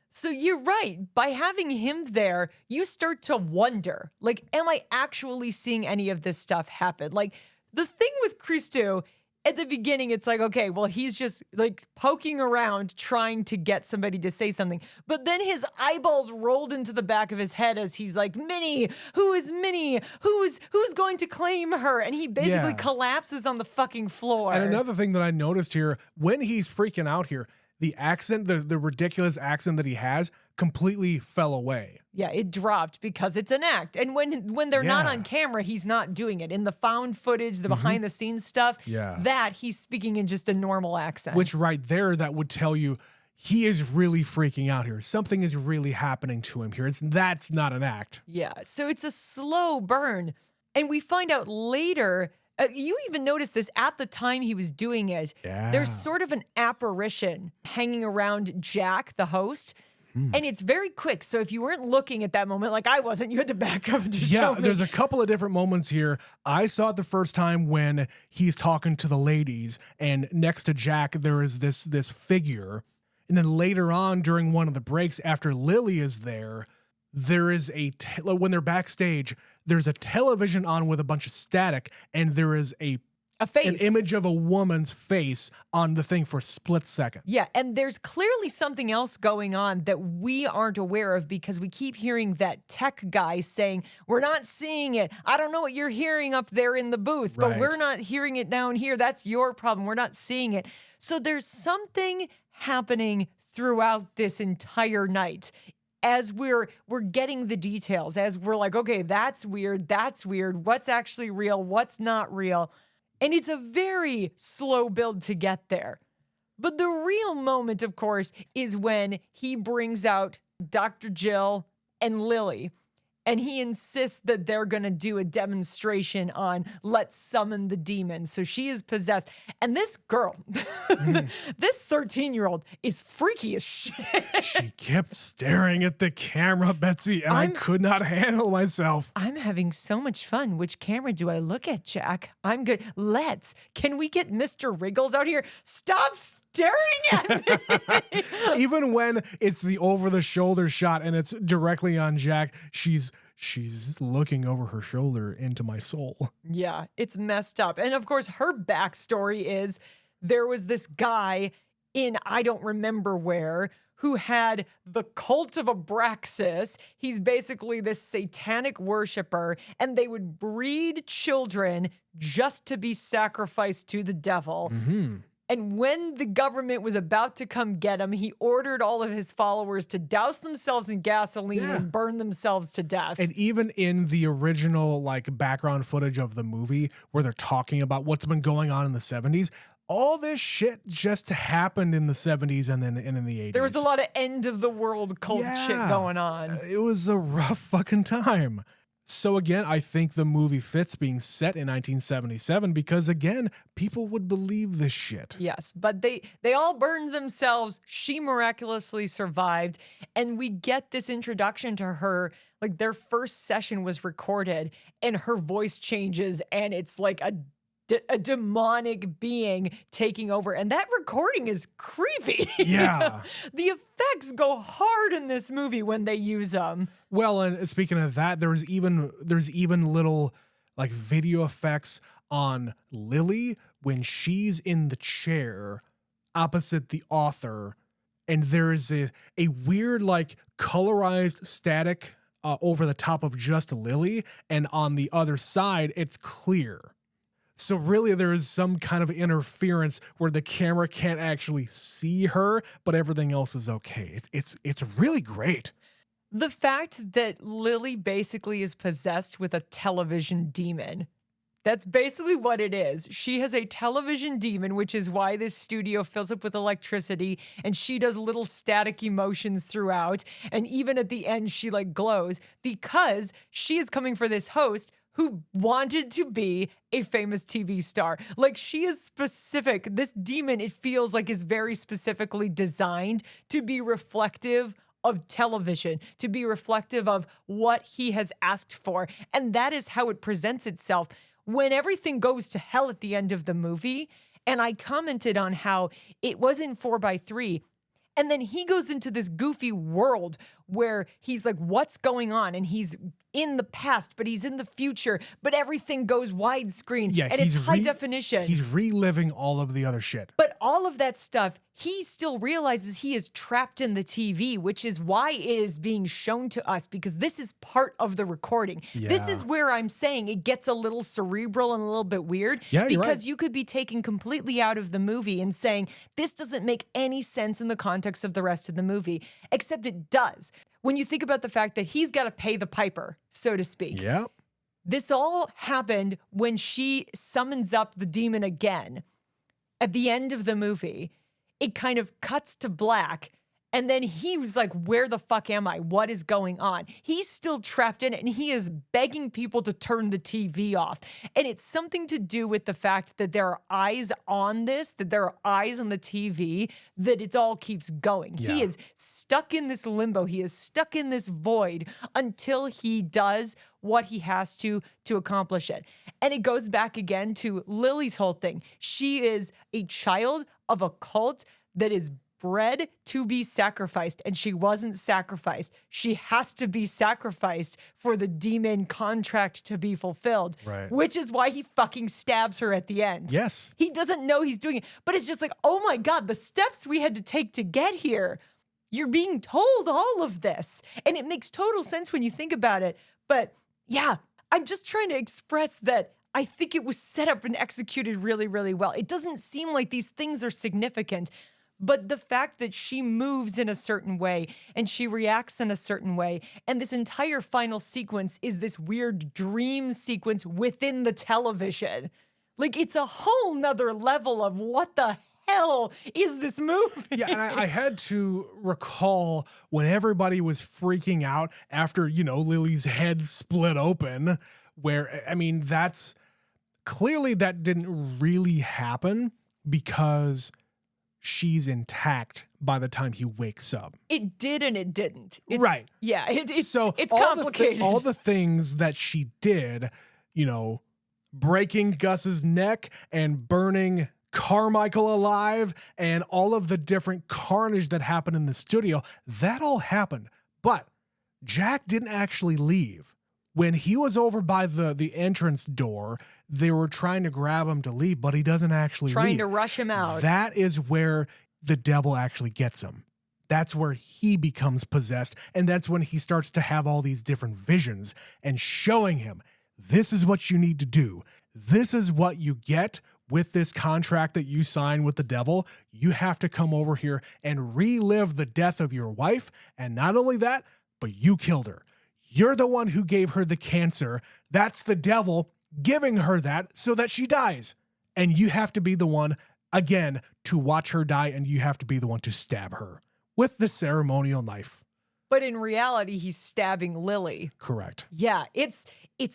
[SPEAKER 1] So you're right. By having him there, you start to wonder, like, am I actually seeing any of this stuff happen? Like, the thing with Christou, at the beginning, it's like, okay, well, he's just like poking around trying to get somebody to say something. But then his eyeballs rolled into the back of his head as he's like, Minnie? Who is Minnie? Who's going to claim her? And he basically collapses on the fucking floor.
[SPEAKER 2] And another thing that I noticed here, when he's freaking out here, the accent, the ridiculous accent that he has completely fell away.
[SPEAKER 1] Yeah, it dropped because it's an act. And when they're not on camera, he's not doing it. In the found footage, the behind the scenes stuff, that he's speaking in just a normal accent.
[SPEAKER 2] Which right there, that would tell you he is really freaking out here. Something is really happening to him here. That's not an act.
[SPEAKER 1] Yeah, so it's a slow burn. And we find out later, you even noticed this at the time he was doing it.
[SPEAKER 2] Yeah.
[SPEAKER 1] There's sort of an apparition hanging around Jack, the host. And it's very quick. So if you weren't looking at that moment, like I wasn't, you had to back up and just show me.
[SPEAKER 2] There's a couple of different moments here. I saw it the first time when he's talking to the ladies, and next to Jack, there is this figure. And then later on, during one of the breaks, after Lily is there is when they're backstage, there's a television on with a bunch of static, and there is a face, an image of a woman's face on the thing for a split second.
[SPEAKER 1] Yeah, and there's clearly something else going on that we aren't aware of because we keep hearing that tech guy saying, we're not seeing it. I don't know what you're hearing up there in the booth, but we're not hearing it down here. That's your problem. We're not seeing it. So there's something happening throughout this entire night. As we're getting the details, as we're like, okay, that's weird. What's actually real? What's not real? And it's a very slow build to get there. But the real moment, of course, is when he brings out Dr. Jill and Lily. And he insists that they're going to do a demonstration on let's summon the demon. So she is possessed. And this girl, this 13-year-old is freaky as shit.
[SPEAKER 2] She kept staring at the camera, Betsy, and I could not handle myself.
[SPEAKER 1] I'm having so much fun. Which camera do I look at, Jack? I'm good. Can we get Mr. Wriggles out here? Stop staring at me.
[SPEAKER 2] Even when it's the over-the-shoulder shot and it's directly on Jack, she's looking over her shoulder into my soul.
[SPEAKER 1] Yeah, it's messed up. And of course, her backstory is there was this guy in I don't remember where who had the cult of Abraxas. He's basically this satanic worshiper, and they would breed children just to be sacrificed to the devil. And when the government was about to come get him, he ordered all of his followers to douse themselves in gasoline and burn themselves to death.
[SPEAKER 2] And even in the original background footage of the movie where they're talking about what's been going on in the 70s, all this shit just happened in the 70s and then in the 80s.
[SPEAKER 1] There was a lot of end of the world cult shit going on.
[SPEAKER 2] It was a rough fucking time. So again, I think the movie fits being set in 1977 because, again, people would believe this shit.
[SPEAKER 1] Yes, but they all burned themselves. She miraculously survived. And we get this introduction to her. Like, their first session was recorded, and her voice changes, and it's like a demonic being taking over. And that recording is creepy.
[SPEAKER 2] Yeah.
[SPEAKER 1] The effects go hard in this movie when they use them.
[SPEAKER 2] Well, and speaking of that, there's even little video effects on Lily when she's in the chair opposite the author, and there is a weird colorized static over the top of just Lily, and on the other side it's clear. So really there is some kind of interference where the camera can't actually see her, but everything else is okay. It's really great.
[SPEAKER 1] The fact that Lily basically is possessed with a television demon. That's basically what it is. She has a television demon, which is why this studio fills up with electricity, and she does little static emotions throughout. And even at the end, she glows because she is coming for this host who wanted to be a famous TV star. Like, she is specific. This demon, it feels like, is very specifically designed to be reflective of television, to be reflective of what he has asked for. And that is how it presents itself. When everything goes to hell at the end of the movie, and I commented on how it wasn't 4x3, and then he goes into this goofy world where he's like, what's going on? And he's in the past, but he's in the future, but everything goes widescreen and it's high definition.
[SPEAKER 2] He's reliving all of the other shit.
[SPEAKER 1] But all of that stuff, he still realizes he is trapped in the TV, which is why it is being shown to us, because this is part of the recording. This is where I'm saying it gets a little cerebral and a little bit weird, because you could be taken completely out of the movie and saying, this doesn't make any sense in the context of the rest of the movie, except it does. When you think about the fact that he's got to pay the piper, so to speak.
[SPEAKER 2] Yep.
[SPEAKER 1] This all happened when she summons up the demon again. At the end of the movie, it kind of cuts to black. And then he was like, where the fuck am I? What is going on? He's still trapped in it, and he is begging people to turn the TV off. And it's something to do with the fact that there are eyes on this, that there are eyes on the TV, that it all keeps going. He is stuck in this limbo. He is stuck in this void until he does what he has to accomplish it. And it goes back again to Lily's whole thing. She is a child of a cult that is bred to be sacrificed, and she wasn't sacrificed. She has to be sacrificed for the demon contract to be fulfilled, which is why he fucking stabs her at the end.
[SPEAKER 2] Yes.
[SPEAKER 1] He doesn't know he's doing it, but it's just like, oh my God, the steps we had to take to get here. You're being told all of this, and it makes total sense when you think about it. But yeah, I'm just trying to express that I think it was set up and executed really, really well. It doesn't seem like these things are significant, but the fact that she moves in a certain way and she reacts in a certain way, and this entire final sequence is this weird dream sequence within the television. Like, it's a whole nother level of what the hell is this movie?
[SPEAKER 2] Yeah, and I had to recall when everybody was freaking out after, Lily's head split open, where, I mean, that's clearly that didn't really happen because she's intact by the time he wakes up.
[SPEAKER 1] It did and it didn't.
[SPEAKER 2] Right.
[SPEAKER 1] Yeah, it's
[SPEAKER 2] all
[SPEAKER 1] complicated.
[SPEAKER 2] All the things that she did, breaking Gus's neck and burning Carmichael alive and all of the different carnage that happened in the studio, that all happened. But Jack didn't actually leave. When he was over by the entrance door, they were trying to grab him to leave, but he doesn't actually leave.
[SPEAKER 1] Trying to rush him out.
[SPEAKER 2] That is where the devil actually gets him. That's where he becomes possessed, and that's when he starts to have all these different visions and showing him, this is what you need to do. This is what you get with this contract that you sign with the devil. You have to come over here and relive the death of your wife, and not only that, but you killed her. You're the one who gave her the cancer. That's the devil giving her that so that she dies. And you have to be the one, again, to watch her die, and you have to be the one to stab her with the ceremonial knife.
[SPEAKER 1] But in reality, he's stabbing Lily.
[SPEAKER 2] Correct.
[SPEAKER 1] Yeah, it's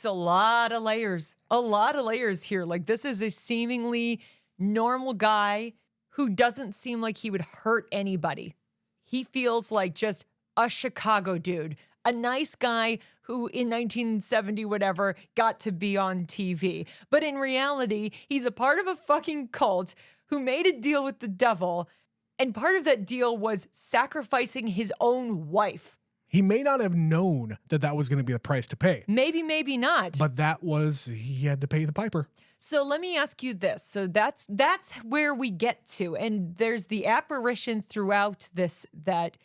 [SPEAKER 1] a lot of layers. A lot of layers here. Like, this is a seemingly normal guy who doesn't seem like he would hurt anybody. He feels like just a Chicago dude. A nice guy who in 1970, whatever, got to be on TV. But in reality, he's a part of a fucking cult who made a deal with the devil. And part of that deal was sacrificing his own wife.
[SPEAKER 2] He may not have known that that was going to be the price to pay.
[SPEAKER 1] Maybe, maybe not.
[SPEAKER 2] But he had to pay the piper.
[SPEAKER 1] So let me ask you this. So that's where we get to. And there's the apparition throughout this that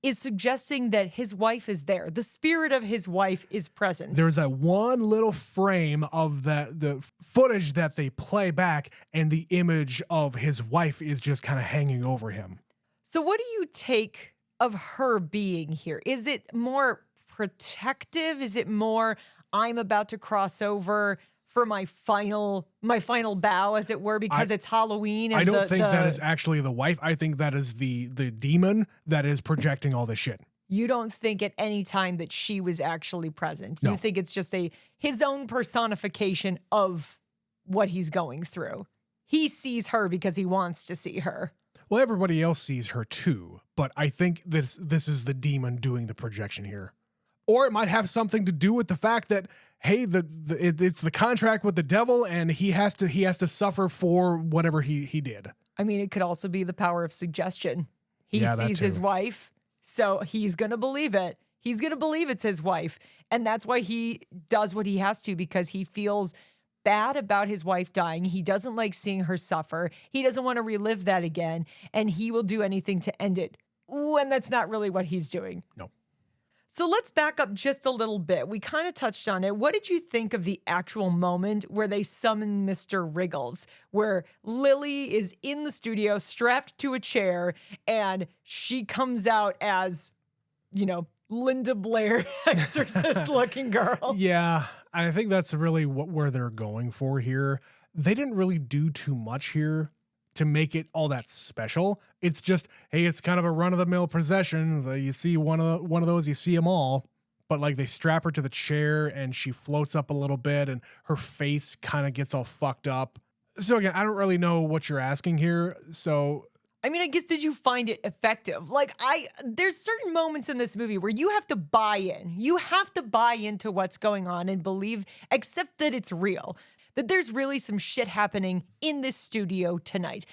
[SPEAKER 1] is suggesting that his wife is there. The spirit of his wife is present.
[SPEAKER 2] There's that one little frame of the footage that they play back, and the image of his wife is just kind of hanging over him.
[SPEAKER 1] So what do you take of her being here? Is it more protective? Is it more, I'm about to cross over for my final bow, as it were, because it's Halloween? And
[SPEAKER 2] I don't think that is actually the wife. I think that is the demon that is projecting all this shit.
[SPEAKER 1] You don't think at any time that she was actually present.
[SPEAKER 2] No.
[SPEAKER 1] You think it's just his own personification of what he's going through. He sees her because he wants to see her.
[SPEAKER 2] Well, everybody else sees her too, but I think this is the demon doing the projection here. Or it might have something to do with the fact that, hey, it's the contract with the devil, and he has to suffer for whatever he did.
[SPEAKER 1] I mean, it could also be the power of suggestion. He
[SPEAKER 2] Yeah, that
[SPEAKER 1] sees his
[SPEAKER 2] too.
[SPEAKER 1] wife, so he's going to believe it. He's going to believe it's his wife. And that's why he does what he has to, because he feels bad about his wife dying. He doesn't like seeing her suffer. He doesn't want to relive that again. And he will do anything to end it. When that's not really what he's doing.
[SPEAKER 2] No.
[SPEAKER 1] So let's back up just a little bit. We kind of touched on it. What did you think of the actual moment where they summon Mr. Wriggles, where Lily is in the studio strapped to a chair and she comes out as, Linda Blair, exorcist looking girl?
[SPEAKER 2] Yeah, I think that's really where they're going for here. They didn't really do too much here to make it all that special. It's just, hey, it's kind of a run-of-the-mill possession. You see one of those, you see them all. But like they strap her to the chair and she floats up a little bit and her face kind of gets all fucked up. So again, I don't really know what you're asking here. So
[SPEAKER 1] I mean, I guess, did you find it effective? There's certain moments in this movie where you have to buy in. You have to buy into what's going on and believe, accept that it's real, that there's really some shit happening in this studio tonight.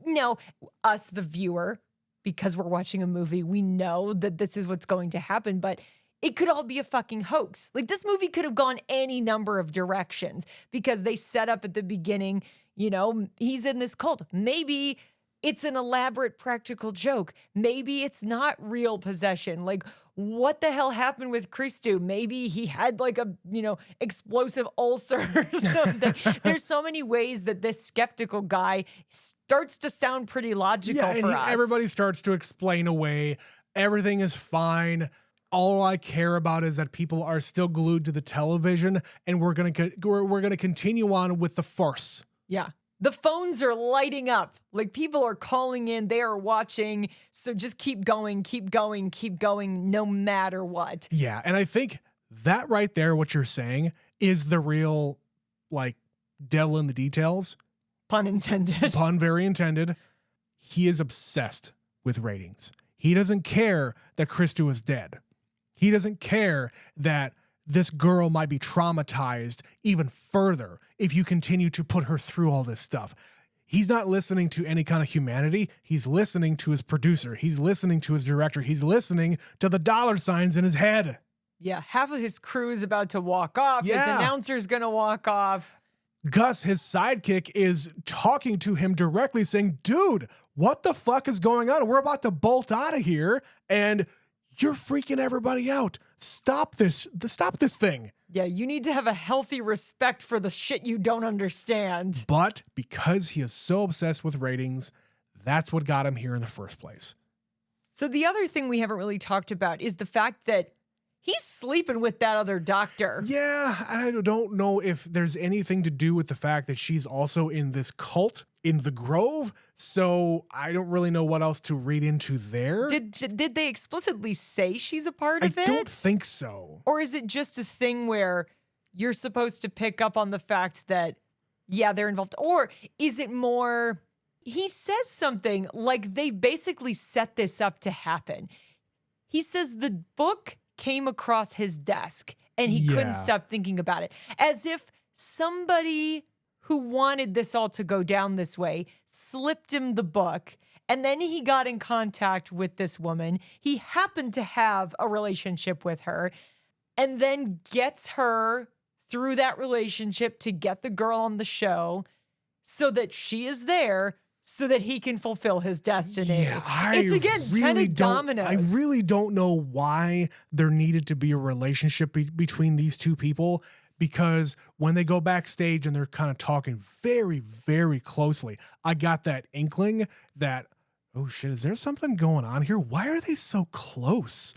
[SPEAKER 1] Now, us, the viewer, because we're watching a movie, we know that this is what's going to happen, but it could all be a fucking hoax. Like, this movie could have gone any number of directions because they set up at the beginning, he's in this cult. Maybe it's an elaborate practical joke. Maybe it's not real possession. Like, what the hell happened with Christou? Maybe he had like a, explosive ulcer or something. There's so many ways that this skeptical guy starts to sound pretty logical for us.
[SPEAKER 2] Everybody starts to explain away. Everything is fine. All I care about is that people are still glued to the television, and we're gonna continue on with the farce.
[SPEAKER 1] Yeah. The phones are lighting up. Like, people are calling in, they are watching. So just keep going, no matter what.
[SPEAKER 2] Yeah, and I think that right there, what you're saying, is the real, devil in the details.
[SPEAKER 1] Pun intended.
[SPEAKER 2] Pun very intended. He is obsessed with ratings. He doesn't care that Christou is dead. He doesn't care that this girl might be traumatized even further if you continue to put her through all this stuff. He's not listening to any kind of humanity. He's listening to his producer. He's listening to his director. He's listening to the dollar signs in his head.
[SPEAKER 1] Yeah, half of his crew is about to walk off.
[SPEAKER 2] Yeah.
[SPEAKER 1] His announcer's going to walk off.
[SPEAKER 2] Gus, his sidekick, is talking to him directly saying, dude, what the fuck is going on? We're about to bolt out of here, and you're freaking everybody out. Stop this thing.
[SPEAKER 1] Yeah, you need to have a healthy respect for the shit you don't understand.
[SPEAKER 2] But because he is so obsessed with ratings, that's what got him here in the first place.
[SPEAKER 1] So the other thing we haven't really talked about is the fact that he's sleeping with that other doctor.
[SPEAKER 2] Yeah, I don't know if there's anything to do with the fact that she's also in this cult in the Grove, so I don't really know what else to read into there.
[SPEAKER 1] Did they explicitly say she's a part of it?
[SPEAKER 2] I don't think so.
[SPEAKER 1] Or is it just a thing where you're supposed to pick up on the fact that, yeah, they're involved? Or is it more, he says something like they basically set this up to happen. He says the book came across his desk and he couldn't stop thinking about it. As if somebody who wanted this all to go down this way slipped him the book, and then he got in contact with this woman. He happened to have a relationship with her, and then gets her through that relationship to get the girl on the show so that she is there so that he can fulfill his destiny.
[SPEAKER 2] Yeah,
[SPEAKER 1] it's again,
[SPEAKER 2] really
[SPEAKER 1] 10 of dominoes.
[SPEAKER 2] I really don't know why there needed to be a relationship between these two people, because when they go backstage and they're kind of talking very, very closely, I got that inkling that, oh shit, is there something going on here? Why are they so close?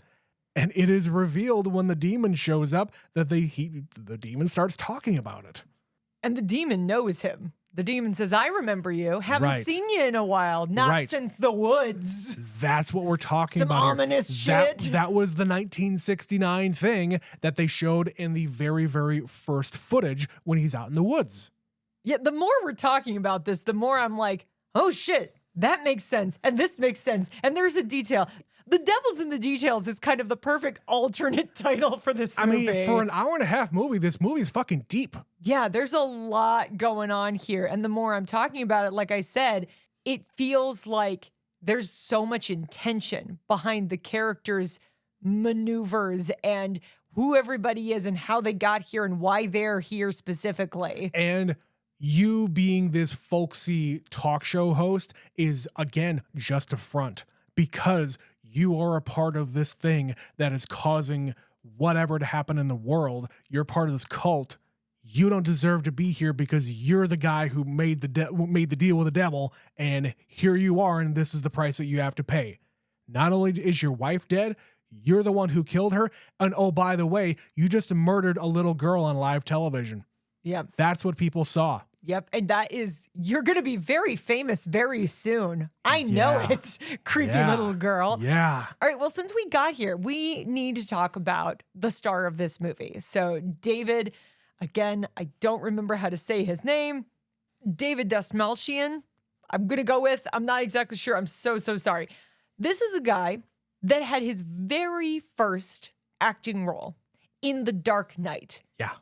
[SPEAKER 2] And it is revealed when the demon shows up that the demon starts talking about it.
[SPEAKER 1] And the demon knows him. The demon says, I remember you. Haven't
[SPEAKER 2] Right.
[SPEAKER 1] seen you in a while. Not
[SPEAKER 2] Right.
[SPEAKER 1] since the woods.
[SPEAKER 2] That's what we're talking
[SPEAKER 1] Some
[SPEAKER 2] about here.
[SPEAKER 1] ominous shit.
[SPEAKER 2] That was the 1969 thing that they showed in the very, very first footage when he's out in the woods.
[SPEAKER 1] Yeah, the more we're talking about this, the more I'm like, oh shit, that makes sense. And this makes sense. And there's a detail. The Devil's in the Details is kind of the perfect alternate title for this movie.
[SPEAKER 2] I mean, for an hour and a half movie, this movie is fucking deep.
[SPEAKER 1] Yeah, there's a lot going on here. And the more I'm talking about it, like I said, it feels like there's so much intention behind the characters' maneuvers and who everybody is and how they got here and why they're here specifically.
[SPEAKER 2] And you being this folksy talk show host is, again, just a front because you are a part of this thing that is causing whatever to happen in the world. You're part of this cult. You don't deserve to be here because you're the guy who made the deal with the devil, and here you are, and this is the price that you have to pay. Not only is your wife dead, you're the one who killed her, and oh, by the way, you just murdered a little girl on live television.
[SPEAKER 1] Yep.
[SPEAKER 2] That's what people saw.
[SPEAKER 1] Yep. And you're going to be very famous very soon. I know
[SPEAKER 2] Yeah.
[SPEAKER 1] it, creepy
[SPEAKER 2] Yeah.
[SPEAKER 1] little girl.
[SPEAKER 2] Yeah.
[SPEAKER 1] All right. Well, since we got here, we need to talk about the star of this movie. So, David, again, I don't remember how to say his name. David Dastmalchian. I'm going to go with, I'm not exactly sure. I'm so sorry. This is a guy that had his very first acting role in The Dark Knight.
[SPEAKER 2] Yeah.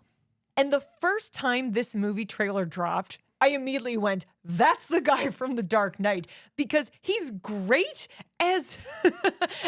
[SPEAKER 1] And the first time this movie trailer dropped, I immediately went, that's the guy from The Dark Knight, because he's great as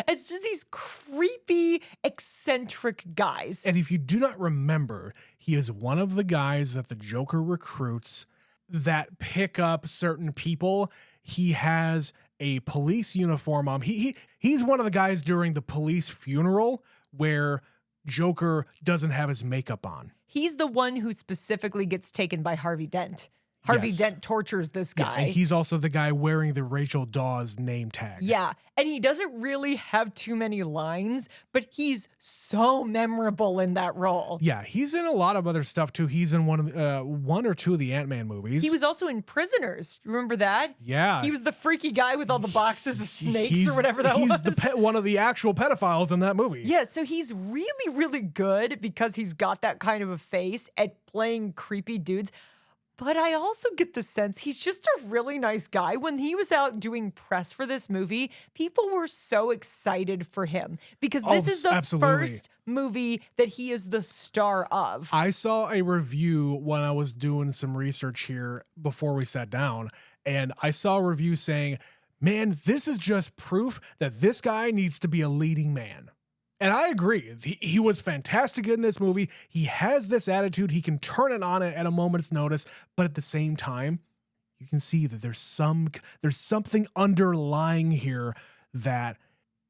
[SPEAKER 1] as just these creepy, eccentric guys.
[SPEAKER 2] And if you do not remember, he is one of the guys that the Joker recruits that pick up certain people. He has a police uniform on. He's one of the guys during the police funeral where Joker doesn't have his makeup on.
[SPEAKER 1] He's the one who specifically gets taken by Harvey Dent. Harvey
[SPEAKER 2] Yes.
[SPEAKER 1] Dent tortures this
[SPEAKER 2] Yeah,
[SPEAKER 1] guy.
[SPEAKER 2] and he's also the guy wearing the Rachel Dawes name tag.
[SPEAKER 1] Yeah, and he doesn't really have too many lines, but he's so memorable in that role.
[SPEAKER 2] Yeah, he's in a lot of other stuff too. He's in one or two of the Ant-Man movies.
[SPEAKER 1] He was also in Prisoners. Remember that?
[SPEAKER 2] Yeah.
[SPEAKER 1] He was the freaky guy with all the boxes of snakes
[SPEAKER 2] He's-
[SPEAKER 1] or whatever that was.
[SPEAKER 2] He's one of the actual pedophiles in that movie.
[SPEAKER 1] Yeah, so he's really, really good because he's got that kind of a face at playing creepy dudes. But I also get the sense he's just a really nice guy. When he was out doing press for this movie, people were so excited for him because this is the
[SPEAKER 2] absolutely.
[SPEAKER 1] first movie that he is the star of.
[SPEAKER 2] I saw a review when I was doing some research here before we sat down, and I saw a review saying, man, this is just proof that this guy needs to be a leading man. And I agree. He was fantastic in this movie. He has this attitude. He can turn it on at a moment's notice. But at the same time, you can see that there's something underlying here that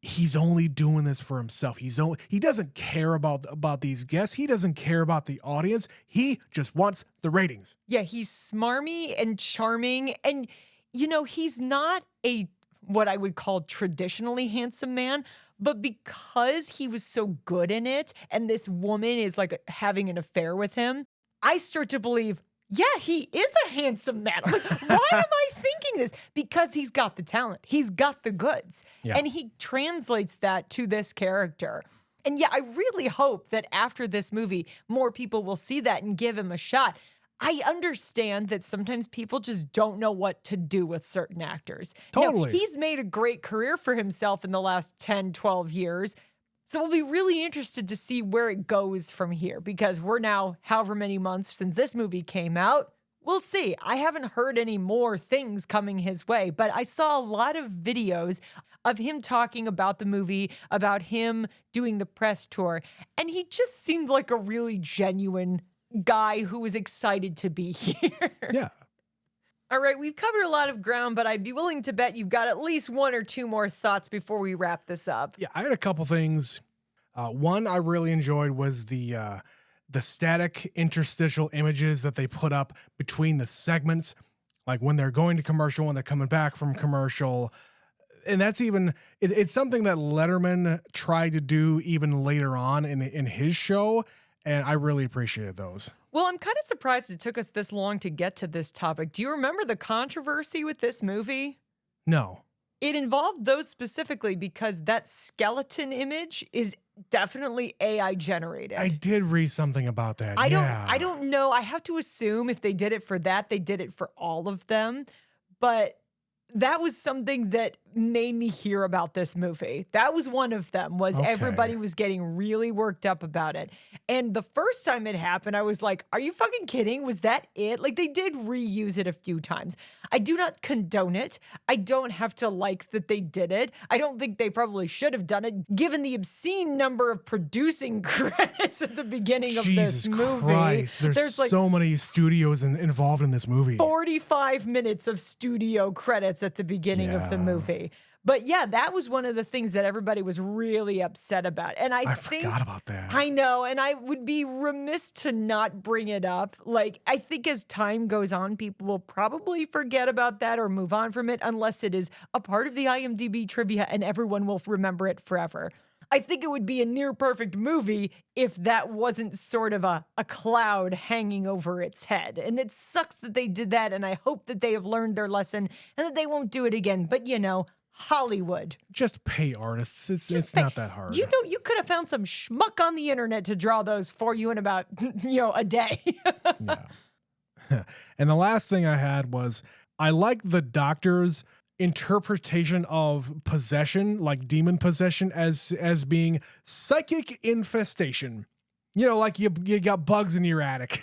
[SPEAKER 2] he's only doing this for himself. He doesn't care about these guests. He doesn't care about the audience. He just wants the ratings.
[SPEAKER 1] Yeah, he's smarmy and charming. And, he's not what I would call traditionally handsome man, but because he was so good in it and this woman is like having an affair with him, I start to believe, yeah, he is a handsome man. I'm like, why am I thinking this? Because he's got the talent. He's got the goods.
[SPEAKER 2] Yeah.
[SPEAKER 1] And he translates that to this character. And yeah, I really hope that after this movie, more people will see that and give him a shot. I understand that sometimes people just don't know what to do with certain actors.
[SPEAKER 2] Totally.
[SPEAKER 1] Now, he's made a great career for himself in the last 10, 12 years. So we'll be really interested to see where it goes from here because we're now however many months since this movie came out. We'll see. I haven't heard any more things coming his way, but I saw a lot of videos of him talking about the movie, about him doing the press tour, and he just seemed like a really genuine guy who was excited to be here.
[SPEAKER 2] Yeah.
[SPEAKER 1] All right, we've covered a lot of ground, but I'd be willing to bet you've got at least one or two more thoughts before we wrap this up.
[SPEAKER 2] Yeah, I had a couple things. One I really enjoyed was the static interstitial images that they put up between the segments, like when they're going to commercial, when they're coming back from commercial. And that's it's something that Letterman tried to do even later on in his show. and I really appreciated those.
[SPEAKER 1] Well, I'm kind of surprised it took us this long to get to this topic. Do you remember the controversy with this movie?
[SPEAKER 2] No.
[SPEAKER 1] It involved those specifically because that skeleton image is definitely AI generated.
[SPEAKER 2] I did read something about that.
[SPEAKER 1] I don't know. I have to assume if they did it for that, they did it for all of them. But that was something that made me hear about this movie. That was one of them, was everybody was getting really worked up about it. And the first time it happened, I was like, are you fucking kidding? Was that it? Like, they did reuse it a few times. I do not condone it. I don't have to like that they did it. I don't think they probably should have done it, given the obscene number of producing credits at the beginning of this movie.
[SPEAKER 2] Christ, there's like so many studios involved in this movie.
[SPEAKER 1] 45 minutes of studio credits at the beginning of the movie. But yeah, that was one of the things that everybody was really upset about. And I
[SPEAKER 2] forgot about that.
[SPEAKER 1] I know, and I would be remiss to not bring it up. Like, I think as time goes on, people will probably forget about that or move on from it unless it is a part of the IMDb trivia and everyone will remember it forever. I think it would be a near perfect movie if that wasn't sort of a cloud hanging over its head. And it sucks that they did that, and I hope that they have learned their lesson and that they won't do it again. But, you know, Hollywood.
[SPEAKER 2] Just pay artists. It's not that hard.
[SPEAKER 1] You know, you could have found some schmuck on the internet to draw those for you in about, a day.
[SPEAKER 2] Yeah. And the last thing I had was I like the doctor's interpretation of possession, like demon possession, as being psychic infestation. You know, like you got bugs in your attic.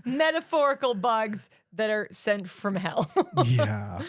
[SPEAKER 1] Metaphorical bugs that are sent from hell.
[SPEAKER 2] Yeah.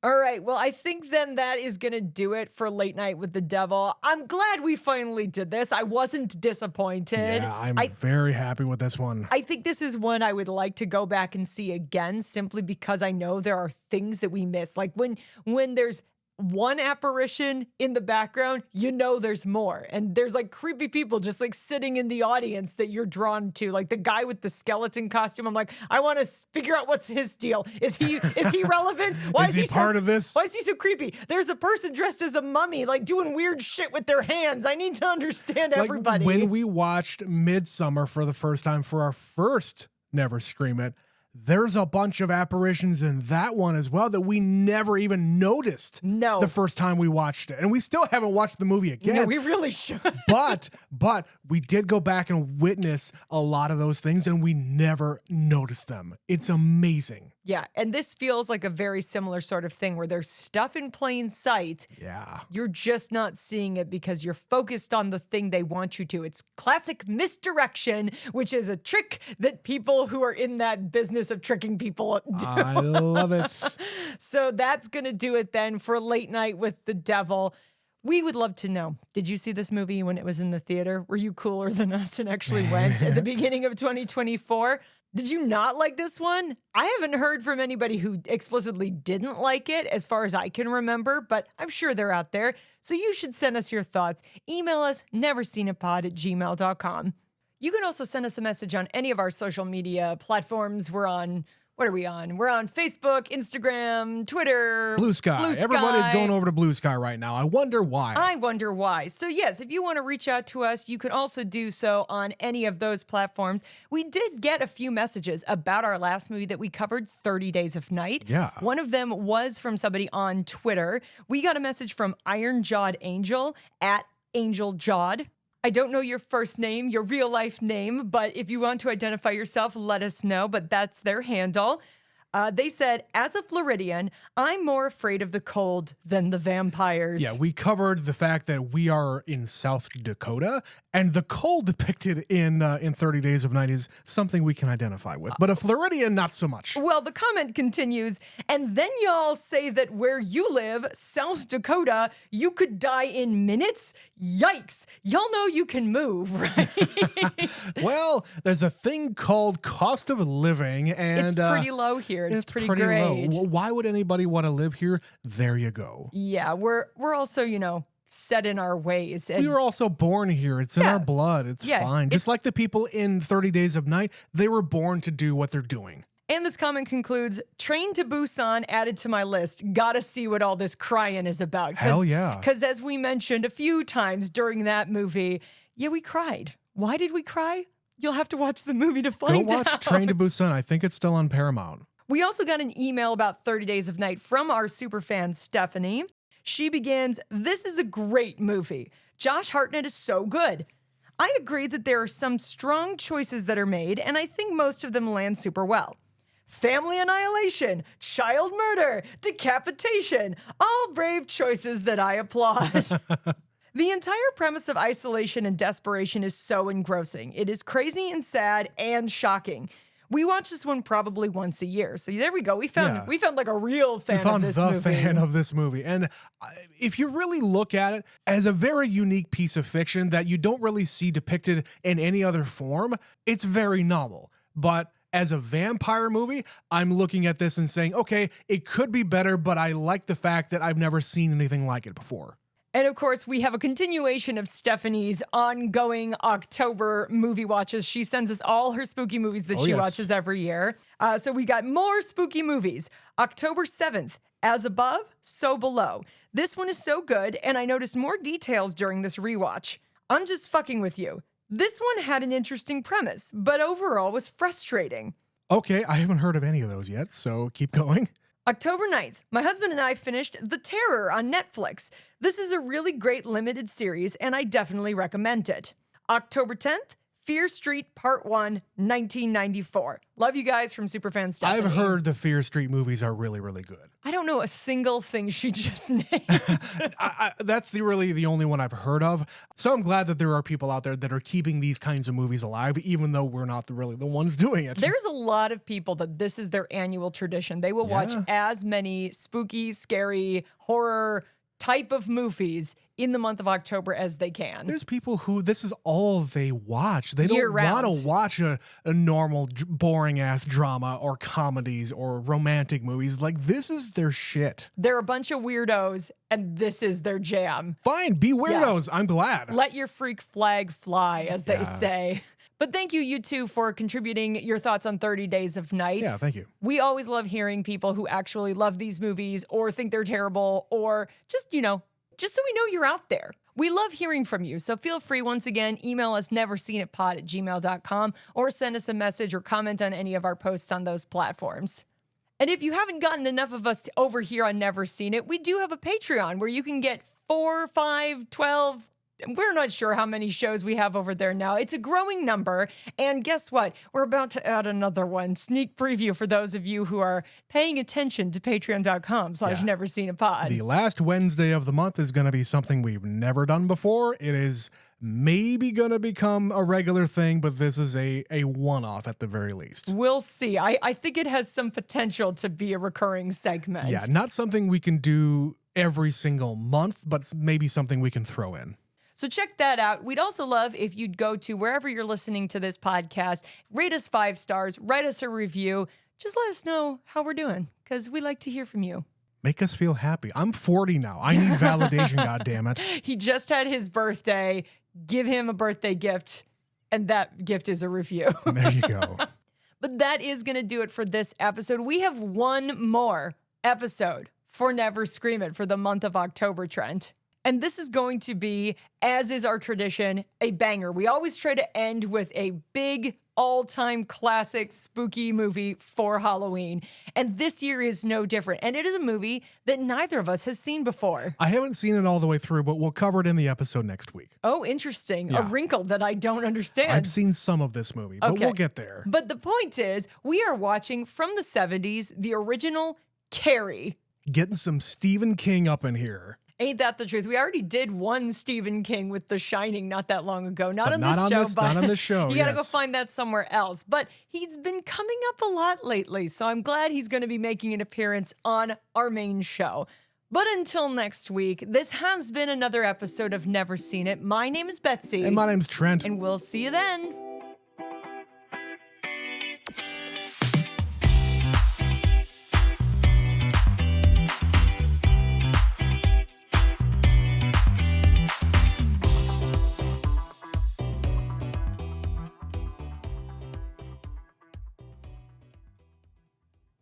[SPEAKER 1] All right. Well, I think then that is going to do it for Late Night with the Devil. I'm glad we finally did this. I wasn't disappointed.
[SPEAKER 2] Yeah, I'm very happy with this one.
[SPEAKER 1] I think this is one I would like to go back and see again, simply because I know there are things that we miss. Like when there's one apparition in the background, you know there's more. And there's like creepy people just like sitting in the audience that you're drawn to. Like the guy with the skeleton costume. I'm like, I want to figure out what's his deal. Is he relevant? Why
[SPEAKER 2] is he part of this?
[SPEAKER 1] Why is he so creepy? There's a person dressed as a mummy, like doing weird shit with their hands. I need to understand everybody.
[SPEAKER 2] When we watched Midsummer for the first time for our first Never Scream It, there's a bunch of apparitions in that one as well that we never even noticed the first time we watched it. And we still haven't watched the movie again.
[SPEAKER 1] Yeah, we really should.
[SPEAKER 2] but we did go back and witness a lot of those things and we never noticed them. It's amazing.
[SPEAKER 1] Yeah, and this feels like a very similar sort of thing where there's stuff in plain sight.
[SPEAKER 2] Yeah.
[SPEAKER 1] You're just not seeing it because you're focused on the thing they want you to. It's classic misdirection, which is a trick that people who are in that business of tricking people do.
[SPEAKER 2] I love it.
[SPEAKER 1] So that's going to do it then for Late Night with the Devil. We would love to know, did you see this movie when it was in the theater? Were you cooler than us and actually went at the beginning of 2024? Did you not like this one? I haven't heard from anybody who explicitly didn't like it as far as I can remember, but I'm sure they're out there. So you should send us your thoughts. Email us neverseenapod@gmail.com. You can also send us a message on any of our social media platforms. We're on, what are we on? We're on Facebook, Instagram, Twitter.
[SPEAKER 2] Blue Sky. Everybody's going over to Blue Sky right now. I wonder why. So yes, if you want to reach out to us, you can also do so on any of those platforms. We did get a few messages about our last movie that we covered, 30 Days of Night. Yeah.
[SPEAKER 1] One of them was from somebody on Twitter. We got a message from Iron Jawed Angel at Angel Jawed. I don't know your first name, your real life name, but if you want to identify yourself, let us know. But that's their handle. They said, as a Floridian, I'm more afraid of the cold than the vampires.
[SPEAKER 2] Yeah, we covered the fact that we are in South Dakota, and the cold depicted in 30 Days of Night is something we can identify with. But a Floridian, not so much.
[SPEAKER 1] Well, the comment continues, and then y'all say that where you live, South Dakota, you could die in minutes? Yikes. Y'all know you can move, right?
[SPEAKER 2] Well, there's a thing called cost of living, and
[SPEAKER 1] it's pretty low here. It's pretty
[SPEAKER 2] low.
[SPEAKER 1] great.
[SPEAKER 2] Well, why would anybody want to live here? There you go.
[SPEAKER 1] Yeah, we're also, set in our ways. And
[SPEAKER 2] we were also born here. It's in our blood. It's fine. Just like the people in 30 Days of Night, they were born to do what they're doing.
[SPEAKER 1] And this comment concludes, Train to Busan added to my list. Gotta see what all this crying is about.
[SPEAKER 2] Hell yeah.
[SPEAKER 1] Because as we mentioned a few times during that movie, yeah, we cried. Why did we cry? You'll have to watch the movie to
[SPEAKER 2] Go
[SPEAKER 1] find
[SPEAKER 2] watch
[SPEAKER 1] out.
[SPEAKER 2] Train to Busan. I think it's still on Paramount.
[SPEAKER 1] We also got an email about 30 Days of Night from our superfan Stephanie. She begins, "This is a great movie. Josh Hartnett is so good. I agree that there are some strong choices that are made, and I think most of them land super well. Family annihilation, child murder, decapitation, all brave choices that I applaud." The entire premise of isolation and desperation is so engrossing. It is crazy and sad and shocking. We watch this one probably once a year. So there we go. We found like a real fan
[SPEAKER 2] We found
[SPEAKER 1] of this
[SPEAKER 2] the
[SPEAKER 1] movie.
[SPEAKER 2] fan of this movie. And if you really look at it as a very unique piece of fiction that you don't really see depicted in any other form, it's very novel. But as a vampire movie, I'm looking at this and saying, okay, it could be better, but I like the fact that I've never seen anything like it before.
[SPEAKER 1] And of course, we have a continuation of Stephanie's ongoing October movie watches. She sends us all her spooky movies that she watches every year. So we got more spooky movies. October 7th, As Above, So Below. This one is so good, and I noticed more details during this rewatch. I'm just fucking with you. This one had an interesting premise, but overall was frustrating.
[SPEAKER 2] Okay, I haven't heard of any of those yet, so keep going.
[SPEAKER 1] October 9th, my husband and I finished The Terror on Netflix. This is a really great limited series, and I definitely recommend it. October 10th, Fear Street Part 1, 1994. Love you guys from Superfan Stephanie.
[SPEAKER 2] I've heard the Fear Street movies are really, really good.
[SPEAKER 1] I don't know a single thing she just named.
[SPEAKER 2] That's really the only one I've heard of. So I'm glad that there are people out there that are keeping these kinds of movies alive, even though we're not really the ones doing it.
[SPEAKER 1] There's a lot of people that this is their annual tradition. They will watch as many spooky, scary, horror type of movies in the month of October as they can.
[SPEAKER 2] There's people who this is all they watch. They don't
[SPEAKER 1] Year-round.
[SPEAKER 2] want to watch a normal, boring ass drama or comedies or romantic movies. Like, this is their shit.
[SPEAKER 1] They're a bunch of weirdos, and this is their jam.
[SPEAKER 2] Fine, be weirdos. I'm glad.
[SPEAKER 1] Let your freak flag fly, as they say. But thank you two, for contributing your thoughts on 30 Days of Night.
[SPEAKER 2] Yeah, thank you.
[SPEAKER 1] We always love hearing people who actually love these movies or think they're terrible or just so we know you're out there. We love hearing from you. So feel free, once again, email us neverseenitpod@gmail.com or send us a message or comment on any of our posts on those platforms. And if you haven't gotten enough of us over here on Never Seen It, we do have a Patreon where you can get 4, 5, 12, we're not sure how many shows we have over there now. It's a growing number. And guess what? We're about to add another one. Sneak preview for those of you who are paying attention to patreon.com/neverseenitpod.
[SPEAKER 2] The last Wednesday of the month is going to be something we've never done before. It is maybe going to become a regular thing, but this is a one-off at the very least.
[SPEAKER 1] We'll see. I think it has some potential to be a recurring segment.
[SPEAKER 2] Yeah, not something we can do every single month, but maybe something we can throw in.
[SPEAKER 1] So check that out. We'd also love if you'd go to wherever you're listening to this podcast, rate us 5 stars, write us a review. Just let us know how we're doing, because we like to hear from you.
[SPEAKER 2] Make us feel happy. I'm 40 now. I need validation, goddammit.
[SPEAKER 1] He just had his birthday. Give him a birthday gift, and that gift is a review.
[SPEAKER 2] There you go.
[SPEAKER 1] But that is going to do it for this episode. We have one more episode for Never Scream It for the month of October, Trent. And this is going to be, as is our tradition, a banger. We always try to end with a big, all-time classic spooky movie for Halloween. And this year is no different. And it is a movie that neither of us has seen before.
[SPEAKER 2] I haven't seen it all the way through, but we'll cover it in the episode next week.
[SPEAKER 1] Oh, interesting.
[SPEAKER 2] Yeah.
[SPEAKER 1] A wrinkle that I don't understand.
[SPEAKER 2] I've seen some of this movie, but we'll get there.
[SPEAKER 1] But the point is, we are watching from the 70s, the original Carrie.
[SPEAKER 2] Getting some Stephen King up in here.
[SPEAKER 1] Ain't that the truth? We already did one Stephen King with The Shining not that long ago. Not on this show. You gotta go find that somewhere else. But he's been coming up a lot lately, so I'm glad he's going to be making an appearance on our main show. But until next week, this has been another episode of Never Seen It. My name is Betsy.
[SPEAKER 2] And my name's Trent.
[SPEAKER 1] And we'll see you then.